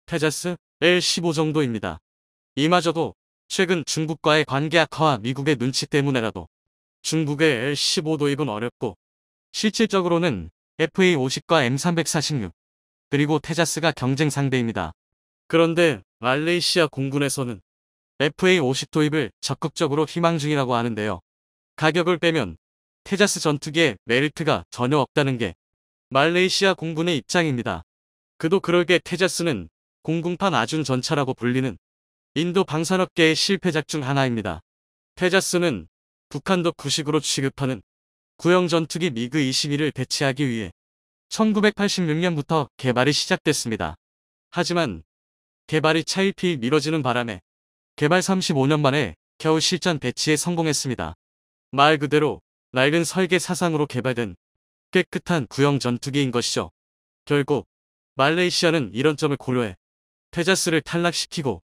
테자스, L15 정도입니다. 이마저도 최근 중국과의 관계 악화와 미국의 눈치 때문에라도 중국의 L15 도입은 어렵고 실질적으로는 FA50과 M346 그리고 테자스가 경쟁 상대입니다. 그런데 말레이시아 공군에서는 FA50 도입을 적극적으로 희망 중이라고 하는데요. 가격을 빼면 테자스 전투기에 메리트가 전혀 없다는 게 말레이시아 공군의 입장입니다. 그도 그럴게 테자스는 공군판 아준 전차라고 불리는 인도 방산업계의 실패작 중 하나입니다. 테자스는 북한도 구식으로 취급하는 구형 전투기 미그 21을 대체하기 위해 1986년부터 개발이 시작됐습니다. 하지만 개발이 차일피일 미뤄지는 바람에 개발 35년 만에 겨우 실전 배치에 성공했습니다. 말 그대로 낡은 설계 사상으로 개발된 깨끗한 구형 전투기인 것이죠. 결국 말레이시아는 이런 점을 고려해 테자스를 탈락시키고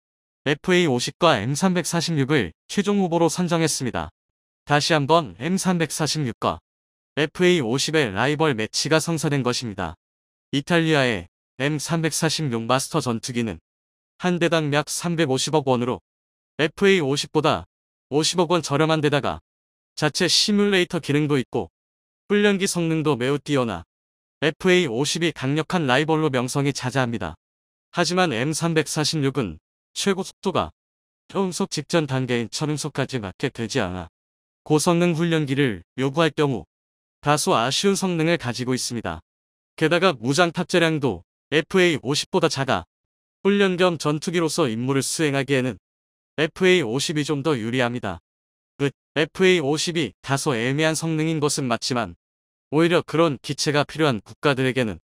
FA50과 M346을 최종 후보로 선정했습니다. 다시 한번 M346과 FA50의 라이벌 매치가 성사된 것입니다. 이탈리아의 M346 마스터 전투기는 한 대당 약 350억 원으로 FA50보다 50억 원 저렴한 데다가 자체 시뮬레이터 기능도 있고 훈련기 성능도 매우 뛰어나 FA50이 강력한 라이벌로 명성이 자자합니다. 하지만 M346은 최고 속도가 초음속 직전 단계인 초음속까지 맞게 되지 않아 고성능 훈련기를 요구할 경우 다소 아쉬운 성능을 가지고 있습니다. 게다가 무장 탑재량도 FA50보다 작아 훈련 겸 전투기로서 임무를 수행하기에는 FA50이 좀 더 유리합니다. FA50이 다소 애매한 성능인 것은 맞지만 오히려 그런 기체가 필요한 국가들에게는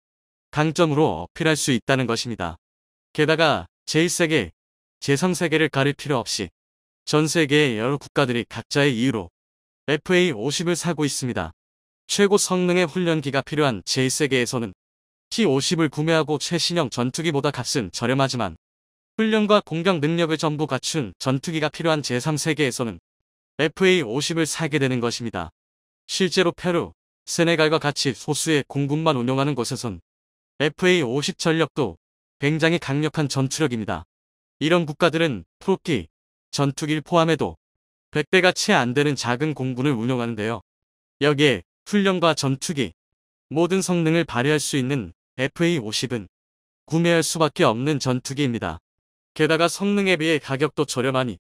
강점으로 어필할 수 있다는 것입니다. 게다가 제1세계, 제3세계를 가릴 필요 없이 전 세계의 여러 국가들이 각자의 이유로 FA50을 사고 있습니다. 최고 성능의 훈련기가 필요한 제1세계에서는 T50을 구매하고 최신형 전투기보다 값은 저렴하지만 훈련과 공격 능력을 전부 갖춘 전투기가 필요한 제3세계에서는 FA50을 사게 되는 것입니다. 실제로 페루, 세네갈과 같이 소수의 공군만 운용하는 곳에선 FA50 전력도 굉장히 강력한 전투력입니다. 이런 국가들은 프로키, 전투기를 포함해도 100대가 채 안 되는 작은 공군을 운용하는데요. 여기에 훈련과 전투기, 모든 성능을 발휘할 수 있는 FA50은 구매할 수밖에 없는 전투기입니다. 게다가 성능에 비해 가격도 저렴하니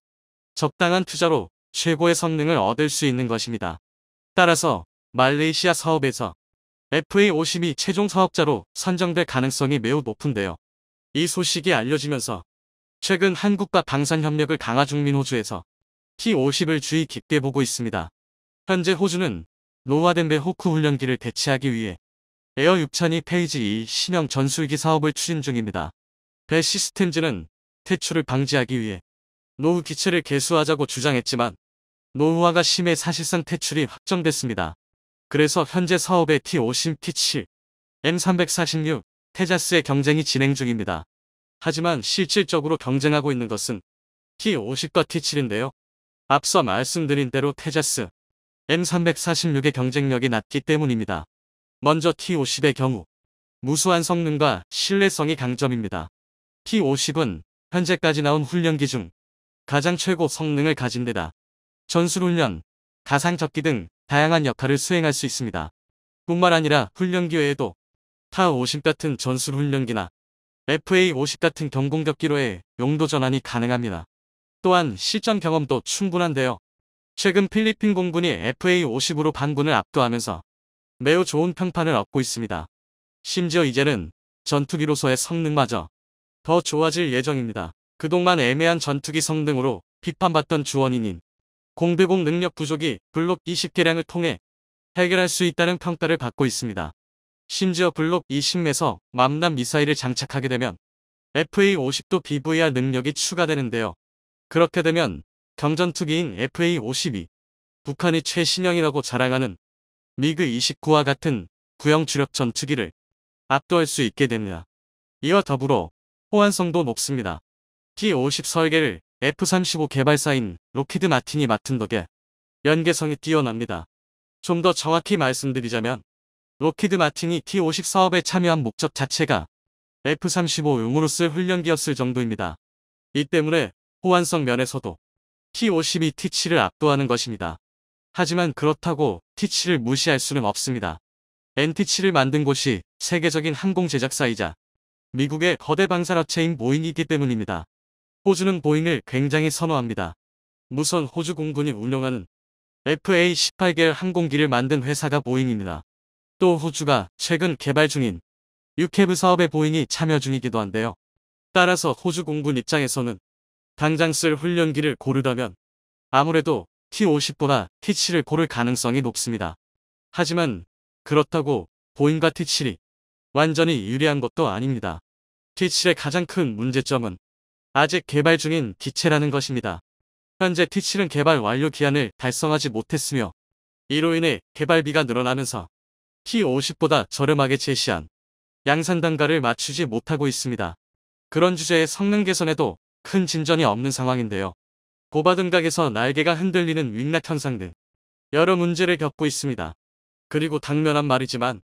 적당한 투자로 최고의 성능을 얻을 수 있는 것입니다. 따라서 말레이시아 사업에서 FA50이 최종 사업자로 선정될 가능성이 매우 높은데요. 이 소식이 알려지면서 최근 한국과 방산협력을 강화 중인 호주에서 T50을 주의 깊게 보고 있습니다. 현재 호주는 노후화된 배 호크 훈련기를 대체하기 위해 에어 6000이 페이지 2 신형 전술기 사업을 추진 중입니다. 배 시스템즈는 퇴출을 방지하기 위해 노후 기체를 개수하자고 주장했지만 노후화가 심해 사실상 퇴출이 확정됐습니다. 그래서 현재 사업의 T50, T7, M346, 테자스의 경쟁이 진행 중입니다. 하지만 실질적으로 경쟁하고 있는 것은 T50과 T7인데요. 앞서 말씀드린 대로 테자스, M346의 경쟁력이 낮기 때문입니다. 먼저 T50의 경우 무수한 성능과 신뢰성이 강점입니다. T50은 현재까지 나온 훈련기 중 가장 최고 성능을 가진 데다 전술훈련, 가상접기 등 다양한 역할을 수행할 수 있습니다. 뿐만 아니라 훈련기 외에도 타50 같은 전술훈련기나 FA50 같은 경공격기로의 용도 전환이 가능합니다. 또한 실전 경험도 충분한데요. 최근 필리핀 공군이 FA50으로 반군을 압도하면서 매우 좋은 평판을 얻고 있습니다. 심지어 이제는 전투기로서의 성능마저 더 좋아질 예정입니다. 그동안 애매한 전투기 성능으로 비판받던 주원인인 공대공 능력 부족이 블록 20개량을 통해 해결할 수 있다는 평가를 받고 있습니다. 심지어 블록 20에서 맘남 미사일을 장착하게 되면 FA50도 BVR 능력이 추가되는데요. 그렇게 되면 경전투기인 FA52, 북한이 최신형이라고 자랑하는 미그 29와 같은 구형 주력 전투기를 압도할 수 있게 됩니다. 이와 더불어 호환성도 높습니다. T-50 설계를 F-35 개발사인 로키드 마틴이 맡은 덕에 연계성이 뛰어납니다. 좀 더 정확히 말씀드리자면 로키드 마틴이 T-50 사업에 참여한 목적 자체가 F-35용으로 쓸 훈련기였을 정도입니다. 이 때문에 호환성 면에서도 T-50이 T-7을 압도하는 것입니다. 하지만 그렇다고 T-7을 무시할 수는 없습니다. NT-7을 만든 곳이 세계적인 항공 제작사이자 미국의 거대 방산업체인 보잉이기 때문입니다. 호주는 보잉을 굉장히 선호합니다. 무선 호주 공군이 운영하는 FA-18계열 항공기를 만든 회사가 보잉입니다. 또 호주가 최근 개발 중인 유캐브 사업에 보잉이 참여 중이기도 한데요. 따라서 호주 공군 입장에서는 당장 쓸 훈련기를 고르라면 아무래도 T-50보다 T-7을 고를 가능성이 높습니다. 하지만 그렇다고 보잉과 T-7이 완전히 유리한 것도 아닙니다. T-7의 가장 큰 문제점은 아직 개발 중인 기체라는 것입니다. 현재 T-7은 개발 완료 기한을 달성하지 못했으며 이로 인해 개발비가 늘어나면서 T-50보다 저렴하게 제시한 양산 단가를 맞추지 못하고 있습니다. 그런 주제의 성능 개선에도 큰 진전이 없는 상황인데요. 고바등각에서 날개가 흔들리는 윙락 현상 등 여러 문제를 겪고 있습니다. 그리고 당면한 말이지만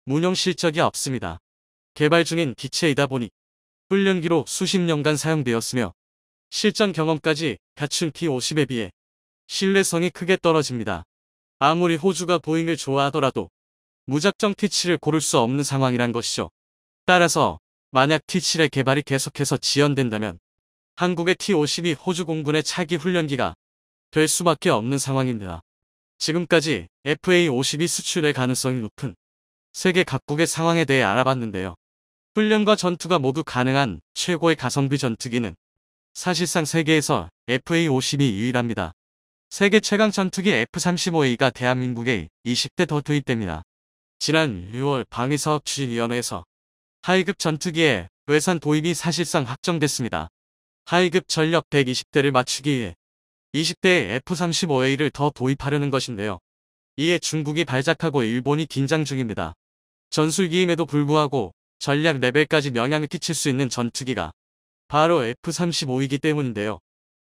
운용 실적이 없습니다. 개발 중인 기체이다 보니 훈련기로 수십 년간 사용되었으며 실전 경험까지 갖춘 T-50에 비해 신뢰성이 크게 떨어집니다. 아무리 호주가 보잉을 좋아하더라도 무작정 T-7을 고를 수 없는 상황이란 것이죠. 따라서 만약 T-7의 개발이 계속해서 지연된다면 한국의 T-50이 호주 공군의 차기 훈련기가 될 수밖에 없는 상황입니다. 지금까지 FA-52 수출의 가능성이 높은 세계 각국의 상황에 대해 알아봤는데요. 훈련과 전투가 모두 가능한 최고의 가성비 전투기는 사실상 세계에서 FA-50이 유일합니다. 세계 최강 전투기 F-35A가 대한민국에 20대 더 투입됩니다. 지난 6월 방위사업추진위원회에서 하이급 전투기의 외산 도입이 사실상 확정됐습니다. 하이급 전력 120대를 맞추기 위해 20대의 F-35A를 더 도입하려는 것인데요. 이에 중국이 발작하고 일본이 긴장 중입니다. 전술기임에도 불구하고 전략 레벨까지 영향을 끼칠 수 있는 전투기가 바로 F-35이기 때문인데요.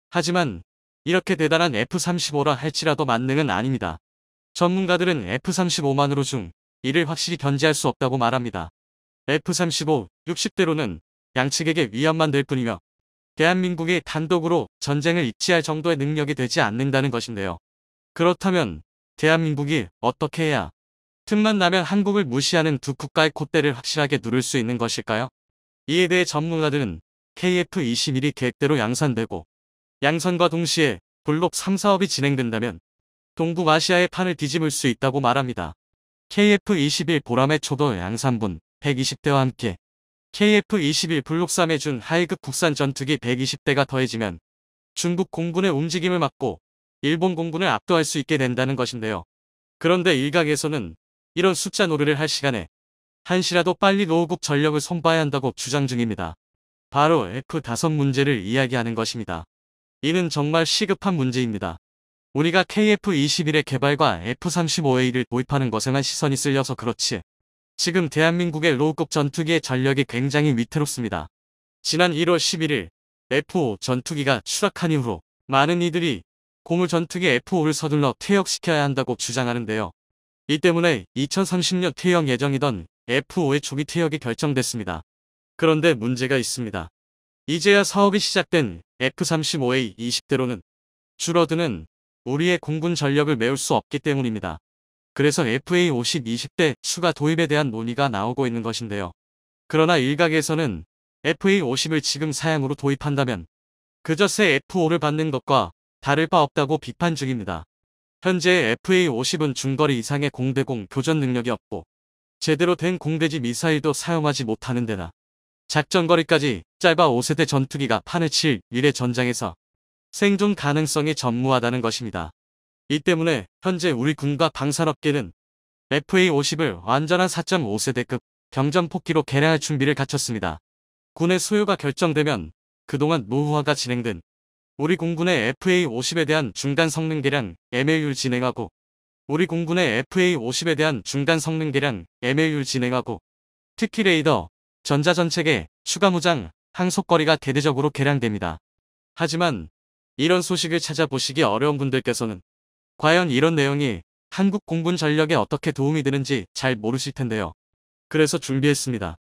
하지만 이렇게 대단한 F-35라 할지라도 만능은 아닙니다. 전문가들은 F-35만으로 중 이를 확실히 견제할 수 없다고 말합니다. F-35, 60대로는 양측에게 위협만 될 뿐이며 대한민국이 단독으로 전쟁을 입지할 정도의 능력이 되지 않는다는 것인데요. 그렇다면 대한민국이 어떻게 해야 틈만 나면 한국을 무시하는 두 국가의 콧대를 확실하게 누를 수 있는 것일까요? 이에 대해 전문가들은 KF-21이 계획대로 양산되고 양산과 동시에 블록 3 사업이 진행된다면 동북아시아의 판을 뒤집을 수 있다고 말합니다. KF-21 보람의 초도 양산분 120대와 함께 KF-21 블록 3에 준 하이급 국산 전투기 120대가 더해지면 중국 공군의 움직임을 막고 일본 공군을 압도할 수 있게 된다는 것인데요. 그런데 일각에서는 이런 숫자 노래를 할 시간에 한시라도 빨리 노후국 전력을 손봐야 한다고 주장 중입니다. 바로 F-5 문제를 이야기하는 것입니다. 이는 정말 시급한 문제입니다. 우리가 KF-21의 개발과 F-35A를 도입하는 것에만 시선이 쓸려서 그렇지 지금 대한민국의 로우급 전투기의 전력이 굉장히 위태롭습니다. 지난 1월 11일 F-5 전투기가 추락한 이후로 많은 이들이 고물 전투기 F-5를 서둘러 퇴역시켜야 한다고 주장하는데요. 이 때문에 2030년 퇴역 예정이던 F-5의 조기 퇴역이 결정됐습니다. 그런데 문제가 있습니다. 이제야 사업이 시작된 F-35A 20대로는 줄어드는 우리의 공군 전력을 메울 수 없기 때문입니다. 그래서 FA-50 20대 추가 도입에 대한 논의가 나오고 있는 것인데요. 그러나 일각에서는 FA-50을 지금 사양으로 도입한다면 그저 새 F-5를 받는 것과 다를 바 없다고 비판 중입니다. 현재 FA-50은 중거리 이상의 공대공 교전 능력이 없고 제대로 된 공대지 미사일도 사용하지 못하는 데다 작전거리까지 짧아 5세대 전투기가 판을 칠 미래 전장에서 생존 가능성이 전무하다는 것입니다. 이 때문에 현재 우리 군과 방산업계는 FA-50을 완전한 4.5세대급 경전폭기로 개량할 준비를 갖췄습니다. 군의 소요가 결정되면 그동안 노후화가 진행된 우리 공군의 FA-50에 대한 중간 성능 개량 MAU를 진행하고 우리 공군의 FA-50에 대한 중간 성능 개량 MAU를 진행하고 특히 레이더, 전자전체계, 추가 무장, 항속거리가 대대적으로 개량됩니다. 하지만 이런 소식을 찾아보시기 어려운 분들께서는 과연 이런 내용이 한국 공군 전력에 어떻게 도움이 되는지 잘 모르실 텐데요. 그래서 준비했습니다.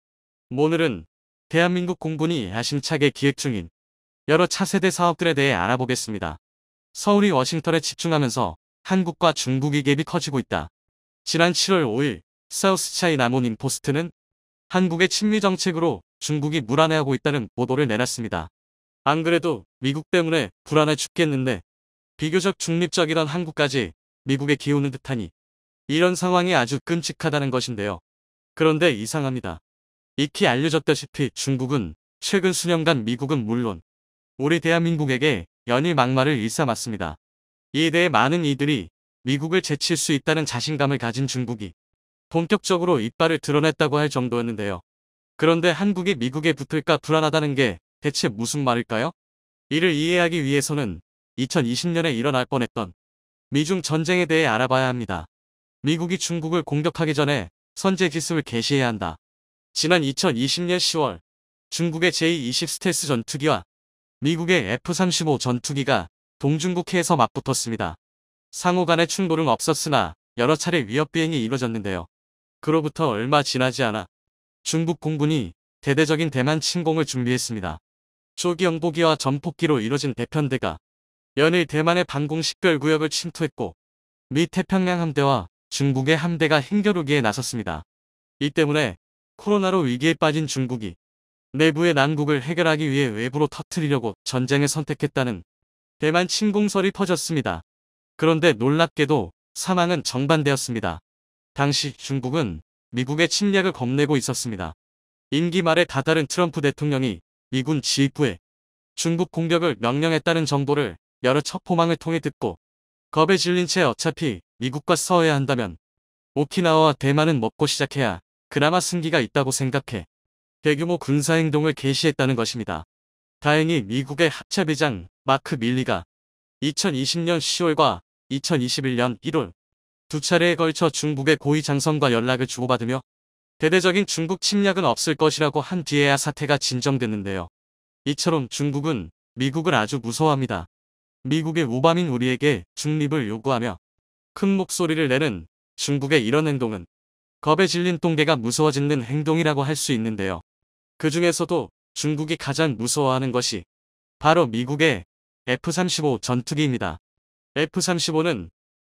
오늘은 대한민국 공군이 야심차게 기획 중인 여러 차세대 사업들에 대해 알아보겠습니다. 서울이 워싱턴에 집중하면서 한국과 중국의 갭이 커지고 있다. 지난 7월 5일 사우스차이나 모닝포스트는 한국의 친미 정책으로 중국이 불안해하고 있다는 보도를 내놨습니다. 안 그래도 미국 때문에 불안해 죽겠는데 비교적 중립적이던 한국까지 미국에 기우는 듯하니 이런 상황이 아주 끔찍하다는 것인데요. 그런데 이상합니다. 익히 알려졌다시피 중국은 최근 수년간 미국은 물론 우리 대한민국에게 연일 막말을 일삼았습니다. 이에 대해 많은 이들이 미국을 제칠 수 있다는 자신감을 가진 중국이 본격적으로 이빨을 드러냈다고 할 정도였는데요. 그런데 한국이 미국에 붙을까 불안하다는 게 대체 무슨 말일까요? 이를 이해하기 위해서는 2020년에 일어날 뻔했던 미중 전쟁에 대해 알아봐야 합니다. 미국이 중국을 공격하기 전에 선제 기습을 개시해야 한다. 지난 2020년 10월 중국의 제-20 스텔스 전투기와 미국의 F-35 전투기가 동중국해에서 맞붙었습니다. 상호 간의 충돌은 없었으나 여러 차례 위협 비행이 이뤄졌는데요. 그로부터 얼마 지나지 않아 중국 공군이 대대적인 대만 침공을 준비했습니다. 조기 영보기와 전폭기로 이뤄진 대편대가 연일 대만의 방공 식별구역을 침투했고 미 태평양 함대와 중국의 함대가 힘겨루기에 나섰습니다. 이 때문에 코로나로 위기에 빠진 중국이 내부의 난국을 해결하기 위해 외부로 터뜨리려고 전쟁을 선택했다는 대만 침공설이 퍼졌습니다. 그런데 놀랍게도 사망은 정반대였습니다. 당시 중국은 미국의 침략을 겁내고 있었습니다. 임기 말에 다다른 트럼프 대통령이 미군 지휘부에 중국 공격을 명령했다는 정보를 여러 첩보망을 통해 듣고 겁에 질린 채 어차피 미국과 싸워야 한다면 오키나와와 대만은 먹고 시작해야 그나마 승기가 있다고 생각해 대규모 군사행동을 개시했다는 것입니다. 다행히 미국의 합참의장 마크 밀리가 2020년 10월과 2021년 1월 두 차례에 걸쳐 중국의 고위 장성과 연락을 주고받으며 대대적인 중국 침략은 없을 것이라고 한 뒤에야 사태가 진정됐는데요. 이처럼 중국은 미국을 아주 무서워합니다. 미국의 우밤인 우리에게 중립을 요구하며 큰 목소리를 내는 중국의 이런 행동은 겁에 질린 똥개가 무서워지는 행동이라고 할 수 있는데요. 그 중에서도 중국이 가장 무서워하는 것이 바로 미국의 F-35 전투기입니다. F-35는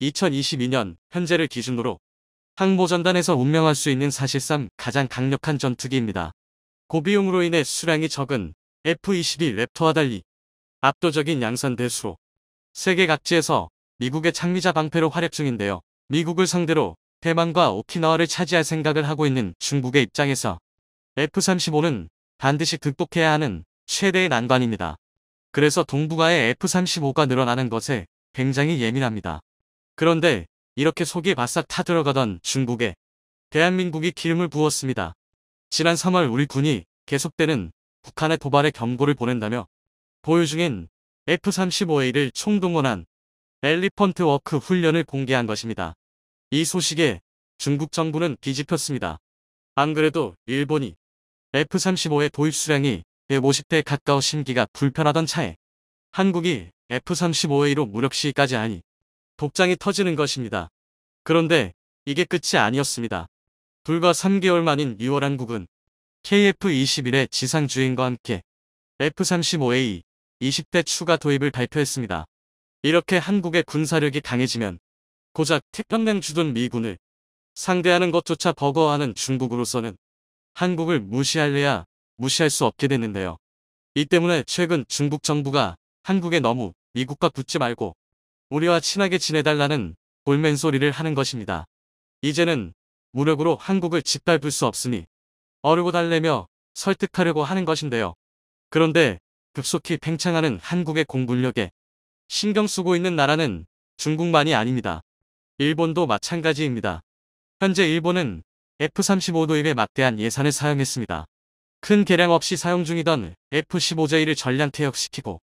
2022년 현재를 기준으로 항모전단에서 운명할 수 있는 사실상 가장 강력한 전투기입니다. 고비용으로 인해 수량이 적은 F-22 랩터와 달리 압도적인 양산 대수로 세계 각지에서 미국의 창리자 방패로 활약 중인데요. 미국을 상대로 대만과 오키나와를 차지할 생각을 하고 있는 중국의 입장에서 F-35는 반드시 극복해야 하는 최대의 난관입니다. 그래서 동북아의 F-35가 늘어나는 것에 굉장히 예민합니다. 그런데 이렇게 속이 바싹 타들어가던 중국에 대한민국이 기름을 부었습니다. 지난 3월 우리 군이 계속되는 북한의 도발에 경고를 보낸다며 보유 중인 F-35A를 총동원한 엘리펀트 워크 훈련을 공개한 것입니다. 이 소식에 중국 정부는 뒤집혔습니다. 안 그래도 일본이 F-35의 도입 수량이 150대에 가까워 심기가 불편하던 차에 한국이 F-35A로 무력 시위까지 하니 독장이 터지는 것입니다. 그런데 이게 끝이 아니었습니다. 불과 3개월 만인 6월 한국은 KF-21의 지상주행과 함께 F-35A 20대 추가 도입을 발표했습니다. 이렇게 한국의 군사력이 강해지면 고작 태평양 주둔 미군을 상대하는 것조차 버거워하는 중국으로서는 한국을 무시할래야 무시할 수 없게 됐는데요. 이 때문에 최근 중국 정부가 한국에 너무 미국과 붙지 말고 우리와 친하게 지내달라는 볼멘 소리를 하는 것입니다. 이제는 무력으로 한국을 짓밟을 수 없으니 어르고 달래며 설득하려고 하는 것인데요. 그런데 급속히 팽창하는 한국의 공군력에 신경 쓰고 있는 나라는 중국만이 아닙니다. 일본도 마찬가지입니다. 현재 일본은 F-35 도입에 막대한 예산을 사용했습니다. 큰 개량 없이 사용 중이던 F-15J를 전량 퇴역시키고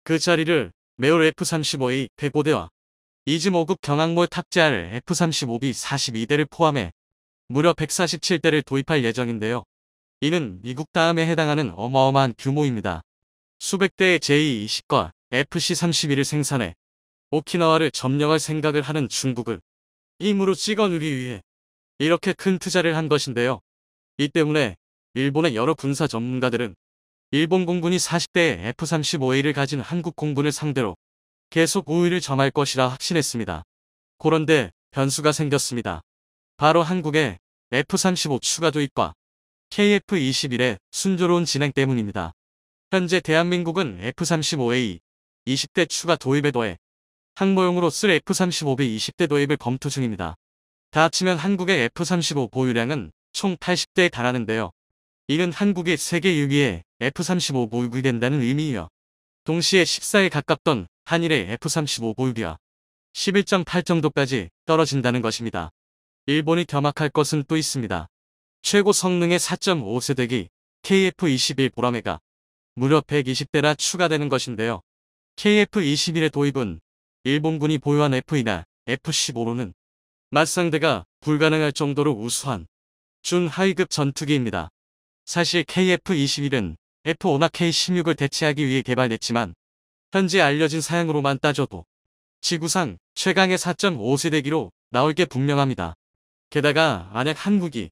그 자리를 매울 F-35A 105대와 이즘 5급 경항모에 탑재할 F-35B 42대를 포함해 무려 147대를 도입할 예정인데요. 이는 미국 다음에 해당하는 어마어마한 규모입니다. 수백 대의 J-20과 FC-31을 생산해 오키나와를 점령할 생각을 하는 중국을 힘으로 찍어누르기 위해 이렇게 큰 투자를 한 것인데요. 이 때문에 일본의 여러 군사 전문가들은 일본 공군이 40대의 F-35A를 가진 한국 공군을 상대로 계속 우위를 점할 것이라 확신했습니다. 그런데 변수가 생겼습니다. 바로 한국의 F-35 추가 도입과 KF-21의 순조로운 진행 때문입니다. 현재 대한민국은 F-35A 20대 추가 도입에 더해 항모용으로 쓸 F-35B 20대 도입을 검토 중입니다. 다 합치면 한국의 F-35 보유량은 총 80대에 달하는데요. 이는 한국이 세계 6위의 F-35 보유국이 된다는 의미이며 동시에 14에 가깝던 한일의 F-35 보유비와 11.8 정도까지 떨어진다는 것입니다. 일본이 겸학할 것은 또 있습니다. 최고 성능의 4.5세대기 KF-21 보라매가 무려 120대나 추가되는 것인데요. KF-21의 도입은 일본군이 보유한 F-2나 F-15로는 맞상대가 불가능할 정도로 우수한 준하위급 전투기입니다. 사실 KF-21은 F-5나 K-16을 대체하기 위해 개발됐지만 현재 알려진 사양으로만 따져도 지구상 최강의 4.5세대기로 나올 게 분명합니다. 게다가 만약 한국이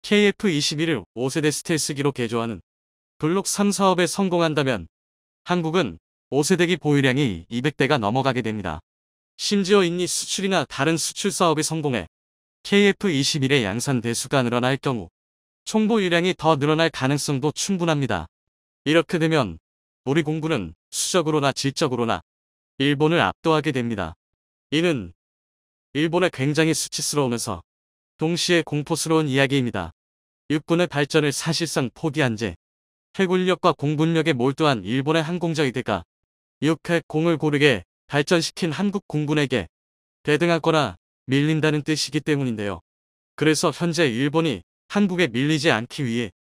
KF-21을 5세대 스텔스기로 개조하는 블록 3 사업에 성공한다면 한국은 5세대기 보유량이 200대가 넘어가게 됩니다. 심지어 인니 수출이나 다른 수출 사업에 성공해 KF-21의 양산 대수가 늘어날 경우 총 보유량이 더 늘어날 가능성도 충분합니다. 이렇게 되면 우리 공군은 수적으로나 질적으로나 일본을 압도하게 됩니다. 이는 일본의 굉장히 수치스러우면서 동시에 공포스러운 이야기입니다. 육군의 발전을 사실상 포기한 채 해군력과 공군력에 몰두한 일본의 항공자 의대가 육해공을 고르게 발전시킨 한국 공군에게 대등하거나 밀린다는 뜻이기 때문인데요. 그래서 현재 일본이 한국에 밀리지 않기 위해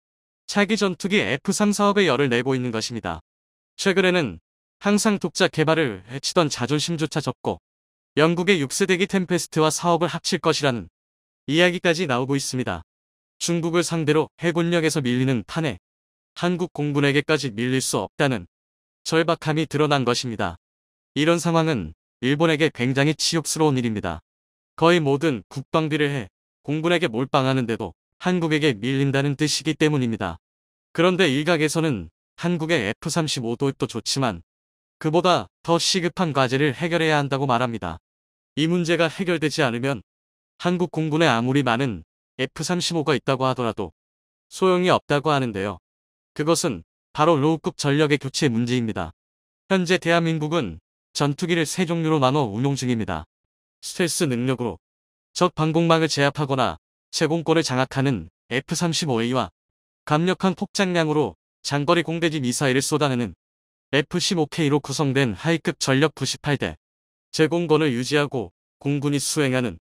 차기 전투기 F-3 사업에 열을 내고 있는 것입니다. 최근에는 항상 독자 개발을 해치던 자존심조차 접고 영국의 6세대기 템페스트와 사업을 합칠 것이라는 이야기까지 나오고 있습니다. 중국을 상대로 해군력에서 밀리는 판에 한국 공군에게까지 밀릴 수 없다는 절박함이 드러난 것입니다. 이런 상황은 일본에게 굉장히 치욕스러운 일입니다. 거의 모든 국방비를 해 공군에게 몰빵하는데도 한국에게 밀린다는 뜻이기 때문입니다. 그런데 일각에서는 한국의 F-35 도입도 좋지만 그보다 더 시급한 과제를 해결해야 한다고 말합니다. 이 문제가 해결되지 않으면 한국 공군에 아무리 많은 F-35가 있다고 하더라도 소용이 없다고 하는데요. 그것은 바로 로우급 전력의 교체 문제입니다. 현재 대한민국은 전투기를 세 종류로 나눠 운용 중입니다. 스텔스 능력으로 적 방공망을 제압하거나 제공권을 장악하는 F-35A와 강력한 폭장량으로 장거리 공대지 미사일을 쏟아내는 F-15K로 구성된 하이급 전력 98대, 제공권을 유지하고 공군이 수행하는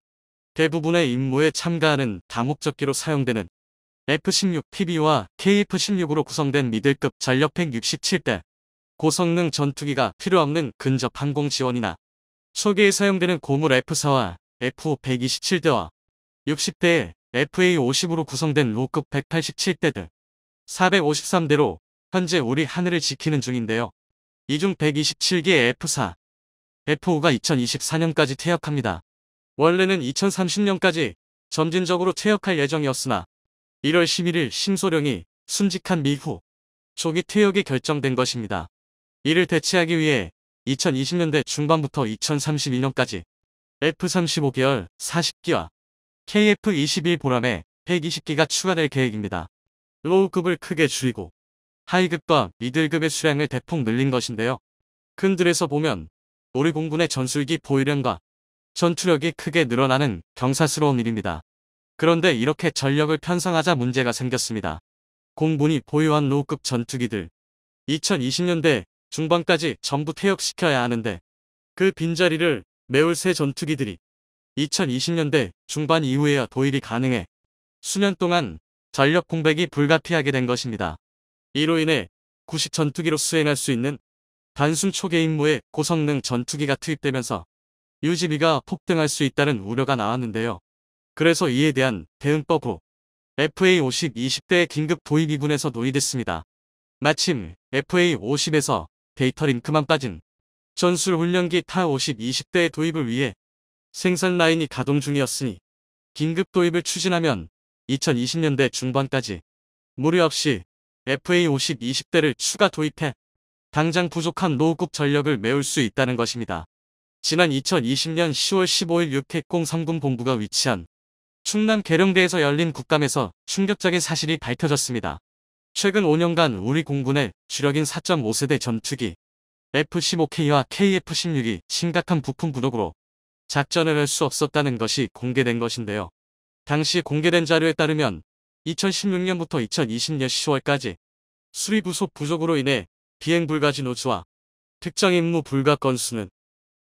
대부분의 임무에 참가하는 다목적기로 사용되는 F-16PB와 KF-16으로 구성된 미들급 전력 167대, 고성능 전투기가 필요없는 근접 항공 지원이나 초기에 사용되는 고물 F-4와 F-5 127대와 60대의 FA-50으로 구성된 로급 187대 등 453대로 현재 우리 하늘을 지키는 중인데요. 이 중 127개의 F-4, F-5가 2024년까지 퇴역합니다. 원래는 2030년까지 점진적으로 퇴역할 예정이었으나 1월 11일 심소령이 순직한 이후 조기 퇴역이 결정된 것입니다. 이를 대체하기 위해 2020년대 중반부터 2032년까지 F-35 계열 40기와 KF-21 보람에 120기가 추가될 계획입니다. 로우급을 크게 줄이고 하이급과 미들급의 수량을 대폭 늘린 것인데요. 큰 틀에서 보면 우리 공군의 전술기 보유량과 전투력이 크게 늘어나는 경사스러운 일입니다. 그런데 이렇게 전력을 편성하자 문제가 생겼습니다. 공군이 보유한 노후급 전투기들 2020년대 중반까지 전부 퇴역시켜야 하는데 그 빈자리를 메울 새 전투기들이 2020년대 중반 이후에야 도입이 가능해 수년 동안 전력 공백이 불가피하게 된 것입니다. 이로 인해 구식 전투기로 수행할 수 있는 단순 초계 임무의 고성능 전투기가 투입되면서 유지비가 폭등할 수 있다는 우려가 나왔는데요. 그래서 이에 대한 대응법으로 FA-50 20대의 긴급 도입 2군에서 논의됐습니다. 마침 FA-50에서 데이터 링크만 빠진 전술훈련기 타-50 20대의 도입을 위해 생산 라인이 가동 중이었으니 긴급 도입을 추진하면 2020년대 중반까지 무리 없이 FA-50 20대를 추가 도입해 당장 부족한 노후급 전력을 메울 수 있다는 것입니다. 지난 2020년 10월 15일 육해공 상군 본부가 위치한 충남 계룡대에서 열린 국감에서 충격적인 사실이 밝혀졌습니다. 최근 5년간 우리 공군의 주력인 4.5세대 전투기 F-15K와 KF-16이 심각한 부품 부족으로 작전을 할 수 없었다는 것이 공개된 것인데요. 당시 공개된 자료에 따르면 2016년부터 2020년 10월까지 수리 부속 부족으로 인해 비행 불가 진호수와 특정 임무 불가 건수는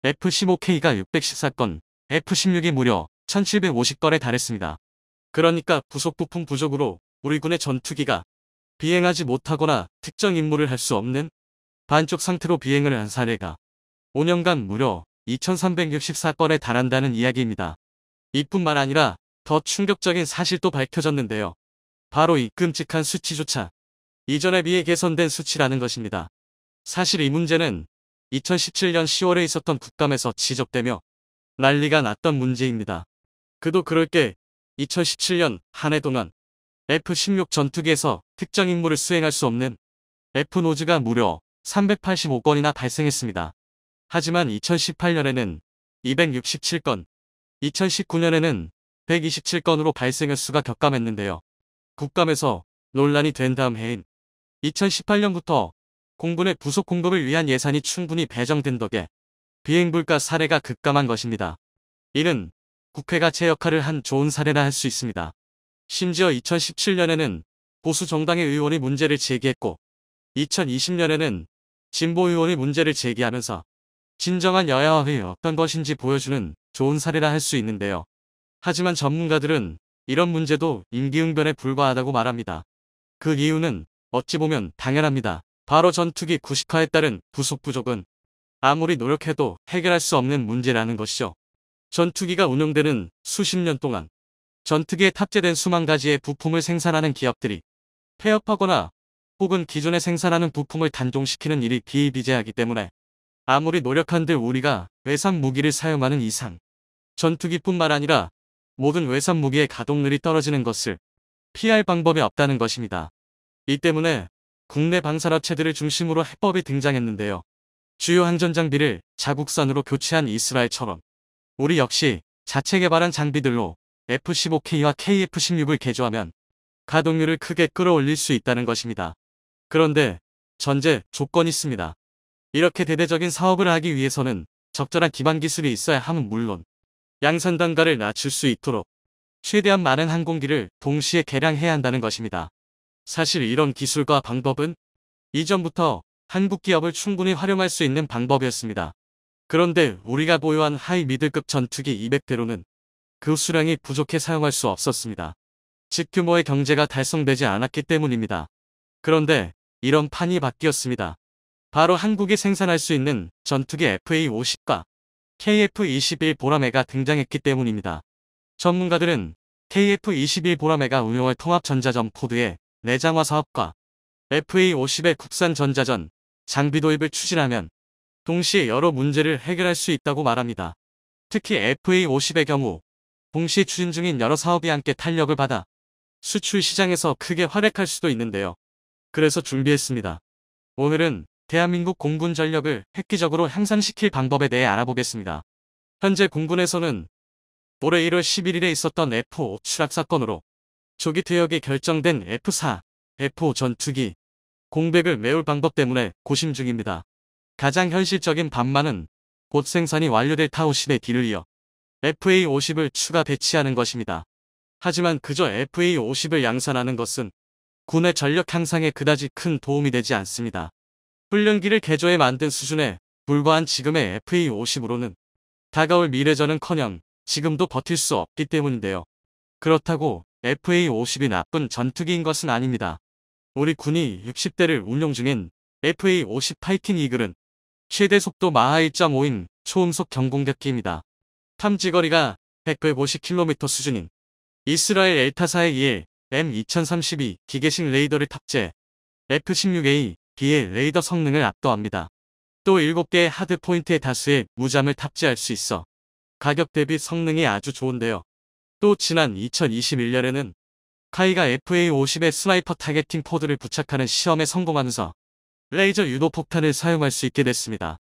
F-15K가 614건, F-16이 무려 1750건에 달했습니다. 그러니까 부속 부품 부족으로 우리 군의 전투기가 비행하지 못하거나 특정 임무를 할 수 없는 반쪽 상태로 비행을 한 사례가 5년간 무려 2364건에 달한다는 이야기입니다. 이뿐만 아니라 더 충격적인 사실도 밝혀졌는데요. 바로 이 끔찍한 수치조차 이전에 비해 개선된 수치라는 것입니다. 사실 이 문제는 2017년 10월에 있었던 국감에서 지적되며 난리가 났던 문제입니다. 그도 그럴 게 2017년 한 해 동안 F-16 전투기에서 특정 임무를 수행할 수 없는 F-노즈가 무려 385건이나 발생했습니다. 하지만 2018년에는 267건, 2019년에는 127건으로 발생 횟수가 격감했는데요. 국감에서 논란이 된 다음 해인 2018년부터 공군의 부속 공급을 위한 예산이 충분히 배정된 덕에 비행불가 사례가 급감한 것입니다. 이는 국회가 제 역할을 한 좋은 사례라 할 수 있습니다. 심지어 2017년에는 보수 정당의 의원이 문제를 제기했고 2020년에는 진보 의원이 문제를 제기하면서 진정한 여야의 어떤 것인지 보여주는 좋은 사례라 할 수 있는데요. 하지만 전문가들은 이런 문제도 임기응변에 불과하다고 말합니다. 그 이유는 어찌 보면 당연합니다. 바로 전투기 구식화에 따른 부속 부족은 아무리 노력해도 해결할 수 없는 문제라는 것이죠. 전투기가 운용되는 수십 년 동안 전투기에 탑재된 수만 가지의 부품을 생산하는 기업들이 폐업하거나 혹은 기존에 생산하는 부품을 단종시키는 일이 비일비재하기 때문에 아무리 노력한들 우리가 외산 무기를 사용하는 이상 전투기뿐만 아니라 모든 외산 무기의 가동률이 떨어지는 것을 피할 방법이 없다는 것입니다. 이 때문에 국내 방산업체들을 중심으로 해법이 등장했는데요. 주요 항전 장비를 자국산으로 교체한 이스라엘처럼 우리 역시 자체 개발한 장비들로 F-15K와 KF-16을 개조하면 가동률을 크게 끌어올릴 수 있다는 것입니다. 그런데 전제 조건이 있습니다. 이렇게 대대적인 사업을 하기 위해서는 적절한 기반 기술이 있어야 함은 물론 양산 단가를 낮출 수 있도록 최대한 많은 항공기를 동시에 개량해야 한다는 것입니다. 사실 이런 기술과 방법은 이전부터 한국 기업을 충분히 활용할 수 있는 방법이었습니다. 그런데 우리가 보유한 하이 미들급 전투기 200대로는 그 수량이 부족해 사용할 수 없었습니다. 즉 규모의 경제가 달성되지 않았기 때문입니다. 그런데 이런 판이 바뀌었습니다. 바로 한국이 생산할 수 있는 전투기 FA-50과 KF-21 보라매가 등장했기 때문입니다. 전문가들은 KF-21 보라매가 운용할 통합전자전 포드의 내장화 사업과 FA-50의 국산 전자전 장비 도입을 추진하면 동시에 여러 문제를 해결할 수 있다고 말합니다. 특히 FA-50의 경우 동시 추진 중인 여러 사업이 함께 탄력을 받아 수출 시장에서 크게 활약할 수도 있는데요. 그래서 준비했습니다. 오늘은 대한민국 공군 전력을 획기적으로 향상시킬 방법에 대해 알아보겠습니다. 현재 공군에서는 올해 1월 11일에 있었던 F-5 추락 사건으로 조기 퇴역이 결정된 F-4, F-5 전투기 공백을 메울 방법 때문에 고심 중입니다. 가장 현실적인 방안은 곧 생산이 완료될 타오십의 뒤를 이어 FA50을 추가 배치하는 것입니다. 하지만 그저 FA50을 양산하는 것은 군의 전력 향상에 그다지 큰 도움이 되지 않습니다. 훈련기를 개조해 만든 수준에 불과한 지금의 FA50으로는 다가올 미래전은커녕 지금도 버틸 수 없기 때문인데요. 그렇다고 FA50이 나쁜 전투기인 것은 아닙니다. 우리 군이 60대를 운용 중인 FA50 파이팅 이글은 최대 속도 마하 1.5인 초음속 경공격기입니다. 탐지거리가 150km 수준인 이스라엘 엘타사의 EL M2032 기계식 레이더를 탑재 F-16A B의 레이더 성능을 압도합니다. 또 7개의 하드 포인트에 다수의 무잠을 탑재할 수 있어 가격 대비 성능이 아주 좋은데요. 또 지난 2021년에는 카이가 FA50의 스나이퍼 타겟팅 포드를 부착하는 시험에 성공하면서 레이저 유도 폭탄을 사용할 수 있게 됐습니다.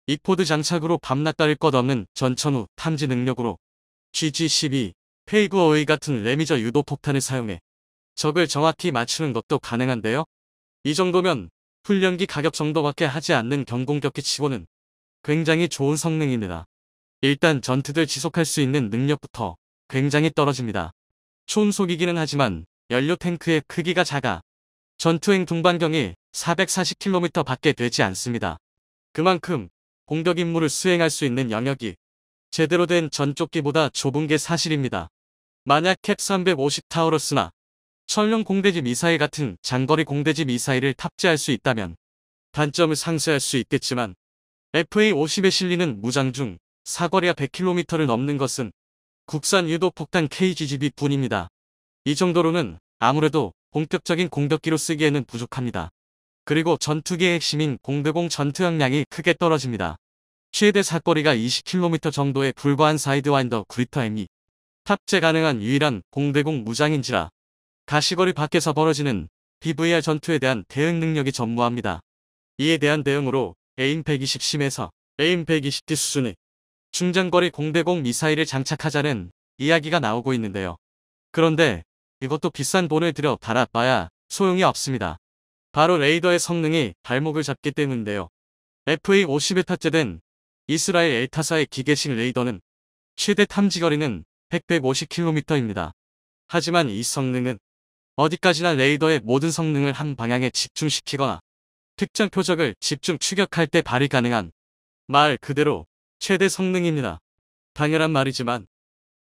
이 포드 장착으로 밤낮 가릴 것 없는 전천후 탐지 능력으로 GG-12, 페이그어웨이 같은 레미저 유도 폭탄을 사용해 적을 정확히 맞추는 것도 가능한데요. 이 정도면 훈련기 가격 정도밖에 하지 않는 경공격기 치고는 굉장히 좋은 성능입니다. 일단 전투를 지속할 수 있는 능력부터 굉장히 떨어집니다. 초음속이기는 하지만 연료 탱크의 크기가 작아 전투행 동반경이 440km 밖에 되지 않습니다. 그만큼 공격 임무를 수행할 수 있는 영역이 제대로 된 전조기보다 좁은 게 사실입니다. 만약 캡 350 타우러스나 천령 공대지 미사일 같은 장거리 공대지 미사일을 탑재할 수 있다면 단점을 상쇄할 수 있겠지만 FA50에 실리는 무장 중 사거리가 100km를 넘는 것은 국산 유도폭탄 KGGB 뿐입니다. 이 정도로는 아무래도 본격적인 공격기로 쓰기에는 부족합니다. 그리고 전투기의 핵심인 공대공 전투 역량이 크게 떨어집니다. 최대 사거리가 20km 정도에 불과한 사이드와인더 그리터 M이 탑재 가능한 유일한 공대공 무장인지라 가시거리 밖에서 벌어지는 PVR 전투에 대한 대응 능력이 전무합니다. 이에 대한 대응으로 AIM 120C에서 AIM 120D 수준의 중장거리 공대공 미사일을 장착하자는 이야기가 나오고 있는데요. 그런데 이것도 비싼 돈을 들여 달아봐야 소용이 없습니다. 바로 레이더의 성능이 발목을 잡기 때문인데요. FA50에 탑재된 이스라엘 엘타사의 기계식 레이더는 최대 탐지거리는 150km입니다. 하지만 이 성능은 어디까지나 레이더의 모든 성능을 한 방향에 집중시키거나 특정 표적을 집중 추격할 때 발휘 가능한 말 그대로 최대 성능입니다. 당연한 말이지만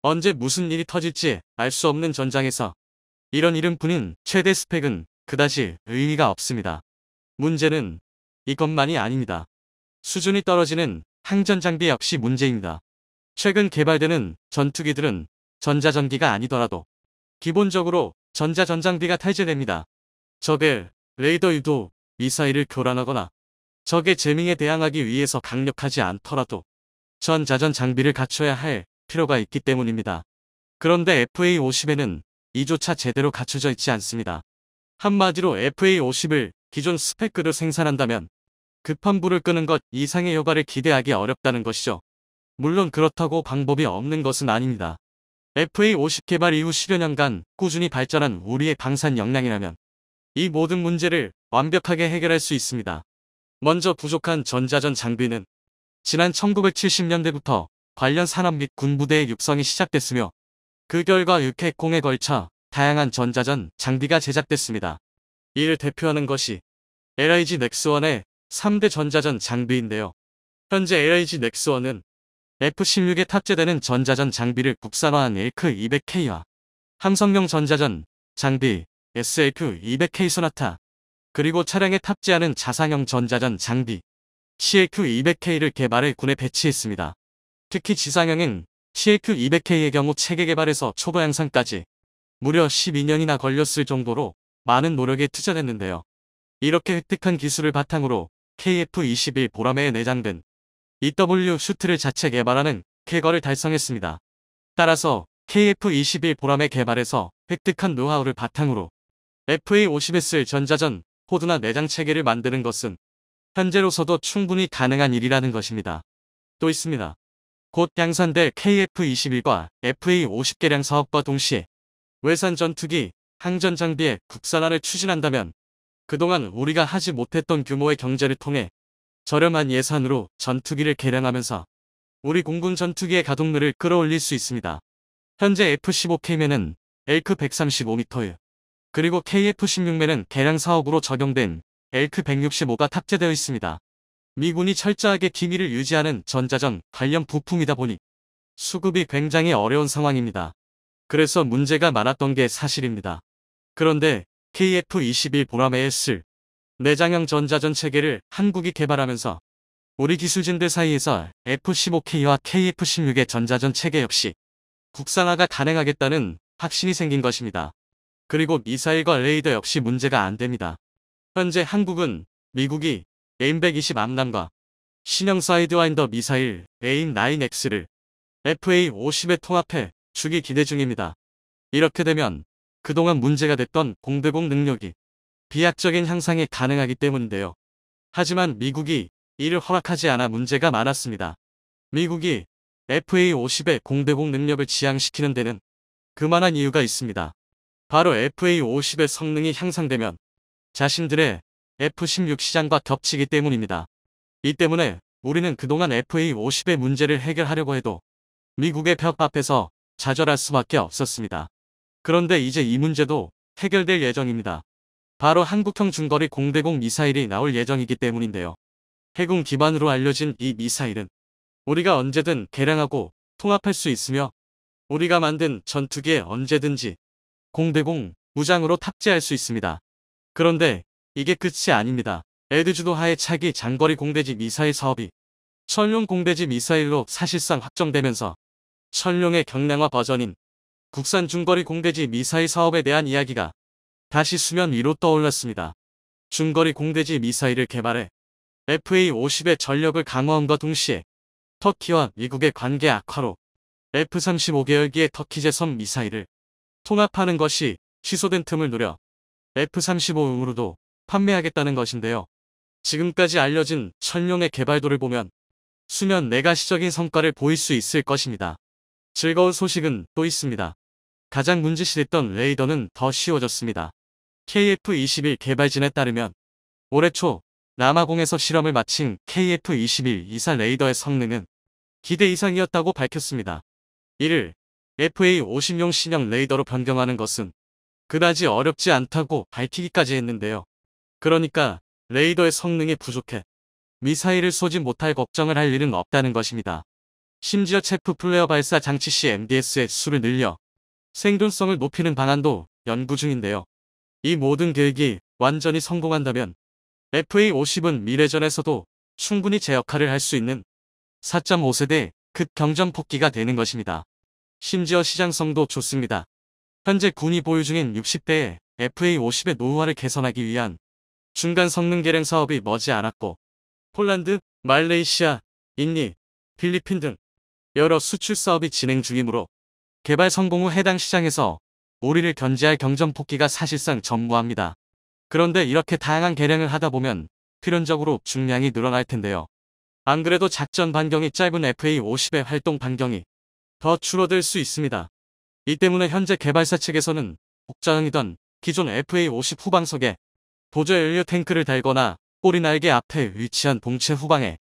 언제 무슨 일이 터질지 알 수 없는 전장에서 이런 이름뿐인 최대 스펙은 그다지 의미가 없습니다. 문제는 이것만이 아닙니다. 수준이 떨어지는 항전 장비 역시 문제입니다. 최근 개발되는 전투기들은 전자전기가 아니더라도 기본적으로 전자전장비가 탈재됩니다. 적의 레이더 유도 미사일을 교란하거나 적의 재밍에 대항하기 위해서 강력하지 않더라도 전자전 장비를 갖춰야 할 필요가 있기 때문입니다. 그런데 FA50에는 이조차 제대로 갖춰져 있지 않습니다. 한마디로 FA50을 기존 스펙으로 생산한다면 급한 불을 끄는 것 이상의 효과를 기대하기 어렵다는 것이죠. 물론 그렇다고 방법이 없는 것은 아닙니다. FA50 개발 이후 10여 년간 꾸준히 발전한 우리의 방산 역량이라면 이 모든 문제를 완벽하게 해결할 수 있습니다. 먼저 부족한 전자전 장비는 지난 1970년대부터 관련 산업 및 군부대의 육성이 시작됐으며 그 결과 6회공에 걸쳐 다양한 전자전 장비가 제작됐습니다. 이를 대표하는 것이 LIG 넥스1의 3대 전자전 장비인데요. 현재 LIG 넥스1은 F-16에 탑재되는 전자전 장비를 국산화한 엘크 200K와 함성용 전자전 장비 SLQ 200K 소나타 그리고 차량에 탑재하는 자상형 전자전 장비 CLQ 200K를 개발해 군에 배치했습니다. 특히 지상형인 CLQ 200K의 경우 체계 개발에서 초보 양산까지 무려 12년이나 걸렸을 정도로 많은 노력에 투자됐는데요. 이렇게 획득한 기술을 바탕으로 KF-21 보람에 내장된 EW 슈트를 자체 개발하는 쾌거를 달성했습니다. 따라서 KF-21 보람의 개발에서 획득한 노하우를 바탕으로 FA50에 쓸 전자전 포드나 내장 체계를 만드는 것은 현재로서도 충분히 가능한 일이라는 것입니다. 또 있습니다. 곧 양산될 KF-21과 FA50 개량 사업과 동시에 외산 전투기, 항전 장비의 국산화를 추진한다면 그동안 우리가 하지 못했던 규모의 경제를 통해 저렴한 예산으로 전투기를 개량하면서 우리 공군 전투기의 가동률을 끌어올릴 수 있습니다. 현재 F-15K맨은 엘크 135m, 그리고 KF-16맨은 개량 사업으로 적용된 엘크 165가 탑재되어 있습니다. 미군이 철저하게 기밀을 유지하는 전자전 관련 부품이다 보니 수급이 굉장히 어려운 상황입니다. 그래서 문제가 많았던 게 사실입니다. 그런데 KF-21 보라매에 쓸 내장형 전자전 체계를 한국이 개발하면서 우리 기술진들 사이에서 F-15K와 KF-16의 전자전 체계 역시 국산화가 가능하겠다는 확신이 생긴 것입니다. 그리고 미사일과 레이더 역시 문제가 안 됩니다. 현재 한국은 미국이 AIM-120 암람과 신형 사이드와인더 미사일 AIM-9X를 FA-50에 통합해 주기 기대 중입니다. 이렇게 되면 그동안 문제가 됐던 공대공 능력이 비약적인 향상이 가능하기 때문인데요. 하지만 미국이 이를 허락하지 않아 문제가 많았습니다. 미국이 FA-50의 공대공 능력을 지향시키는 데는 그만한 이유가 있습니다. 바로 FA-50의 성능이 향상되면 자신들의 F-16 시장과 겹치기 때문입니다. 이 때문에 우리는 그동안 FA-50의 문제를 해결하려고 해도 미국의 벽 앞에서 좌절할 수밖에 없었습니다. 그런데 이제 이 문제도 해결될 예정입니다. 바로 한국형 중거리 공대공 미사일이 나올 예정이기 때문인데요. 해군 기반으로 알려진 이 미사일은 우리가 언제든 개량하고 통합할 수 있으며 우리가 만든 전투기에 언제든지 공대공 무장으로 탑재할 수 있습니다. 그런데 이게 끝이 아닙니다. 에드주도하의 차기 장거리 공대지 미사일 사업이 천룡 공대지 미사일로 사실상 확정되면서 천룡의 경량화 버전인 국산 중거리 공대지 미사일 사업에 대한 이야기가 다시 수면 위로 떠올랐습니다. 중거리 공대지 미사일을 개발해 FA-50의 전력을 강화함과 동시에 터키와 미국의 관계 악화로 F-35 계열기의 터키 제섬 미사일을 통합하는 것이 취소된 틈을 노려 F-35용으로도 판매하겠다는 것인데요. 지금까지 알려진 천룡의 개발도를 보면 수면 내가시적인 성과를 보일 수 있을 것입니다. 즐거운 소식은 또 있습니다. 가장 문제시됐던 레이더는 더 쉬워졌습니다. KF-21 개발진에 따르면 올해 초 남아공에서 실험을 마친 KF-21 이사 레이더의 성능은 기대 이상이었다고 밝혔습니다. 이를 FA-50용 신형 레이더로 변경하는 것은 그다지 어렵지 않다고 밝히기까지 했는데요. 그러니까 레이더의 성능이 부족해 미사일을 쏘지 못할 걱정을 할 일은 없다는 것입니다. 심지어 체프 플레어 발사 장치 CMDS의 수를 늘려 생존성을 높이는 방안도 연구 중인데요. 이 모든 계획이 완전히 성공한다면 FA-50은 미래전에서도 충분히 제 역할을 할 수 있는 4.5세대 극경전폭기가 되는 것입니다. 심지어 시장성도 좋습니다. 현재 군이 보유 중인 60대의 FA-50의 노후화를 개선하기 위한 중간 성능 개량 사업이 머지않았고 폴란드, 말레이시아, 인도, 필리핀 등 여러 수출 사업이 진행 중이므로 개발 성공 후 해당 시장에서 우리를 견제할 경전폭기가 사실상 전무합니다. 그런데 이렇게 다양한 개량을 하다 보면 필연적으로 중량이 늘어날 텐데요. 안 그래도 작전 반경이 짧은 FA-50의 활동 반경이 더 줄어들 수 있습니다. 이 때문에 현재 개발사 측에서는 복자형이던 기존 FA-50 후방석에 보조 연료 탱크를 달거나 꼬리 날개 앞에 위치한 봉체 후방에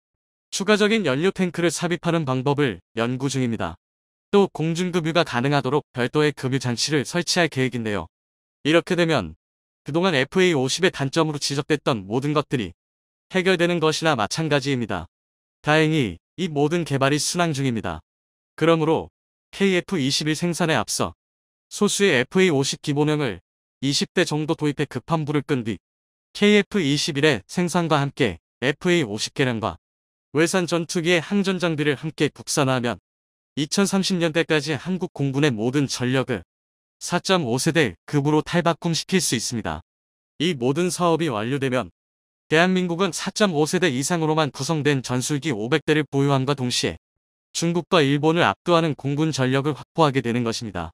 추가적인 연료 탱크를 삽입하는 방법을 연구 중입니다. 또 공중급유가 가능하도록 별도의 급유 장치를 설치할 계획인데요. 이렇게 되면 그동안 FA-50의 단점으로 지적됐던 모든 것들이 해결되는 것이나 마찬가지입니다. 다행히 이 모든 개발이 순항 중입니다. 그러므로 KF-21 생산에 앞서 소수의 FA-50 기본형을 20대 정도 도입해 급한 불을 끈 뒤 KF-21의 생산과 함께 FA-50 개량과 외산 전투기의 항전 장비를 함께 국산화하면 2030년대까지 한국 공군의 모든 전력을 4.5세대 급으로 탈바꿈시킬 수 있습니다. 이 모든 사업이 완료되면 대한민국은 4.5세대 이상으로만 구성된 전술기 500대를 보유함과 동시에 중국과 일본을 압도하는 공군 전력을 확보하게 되는 것입니다.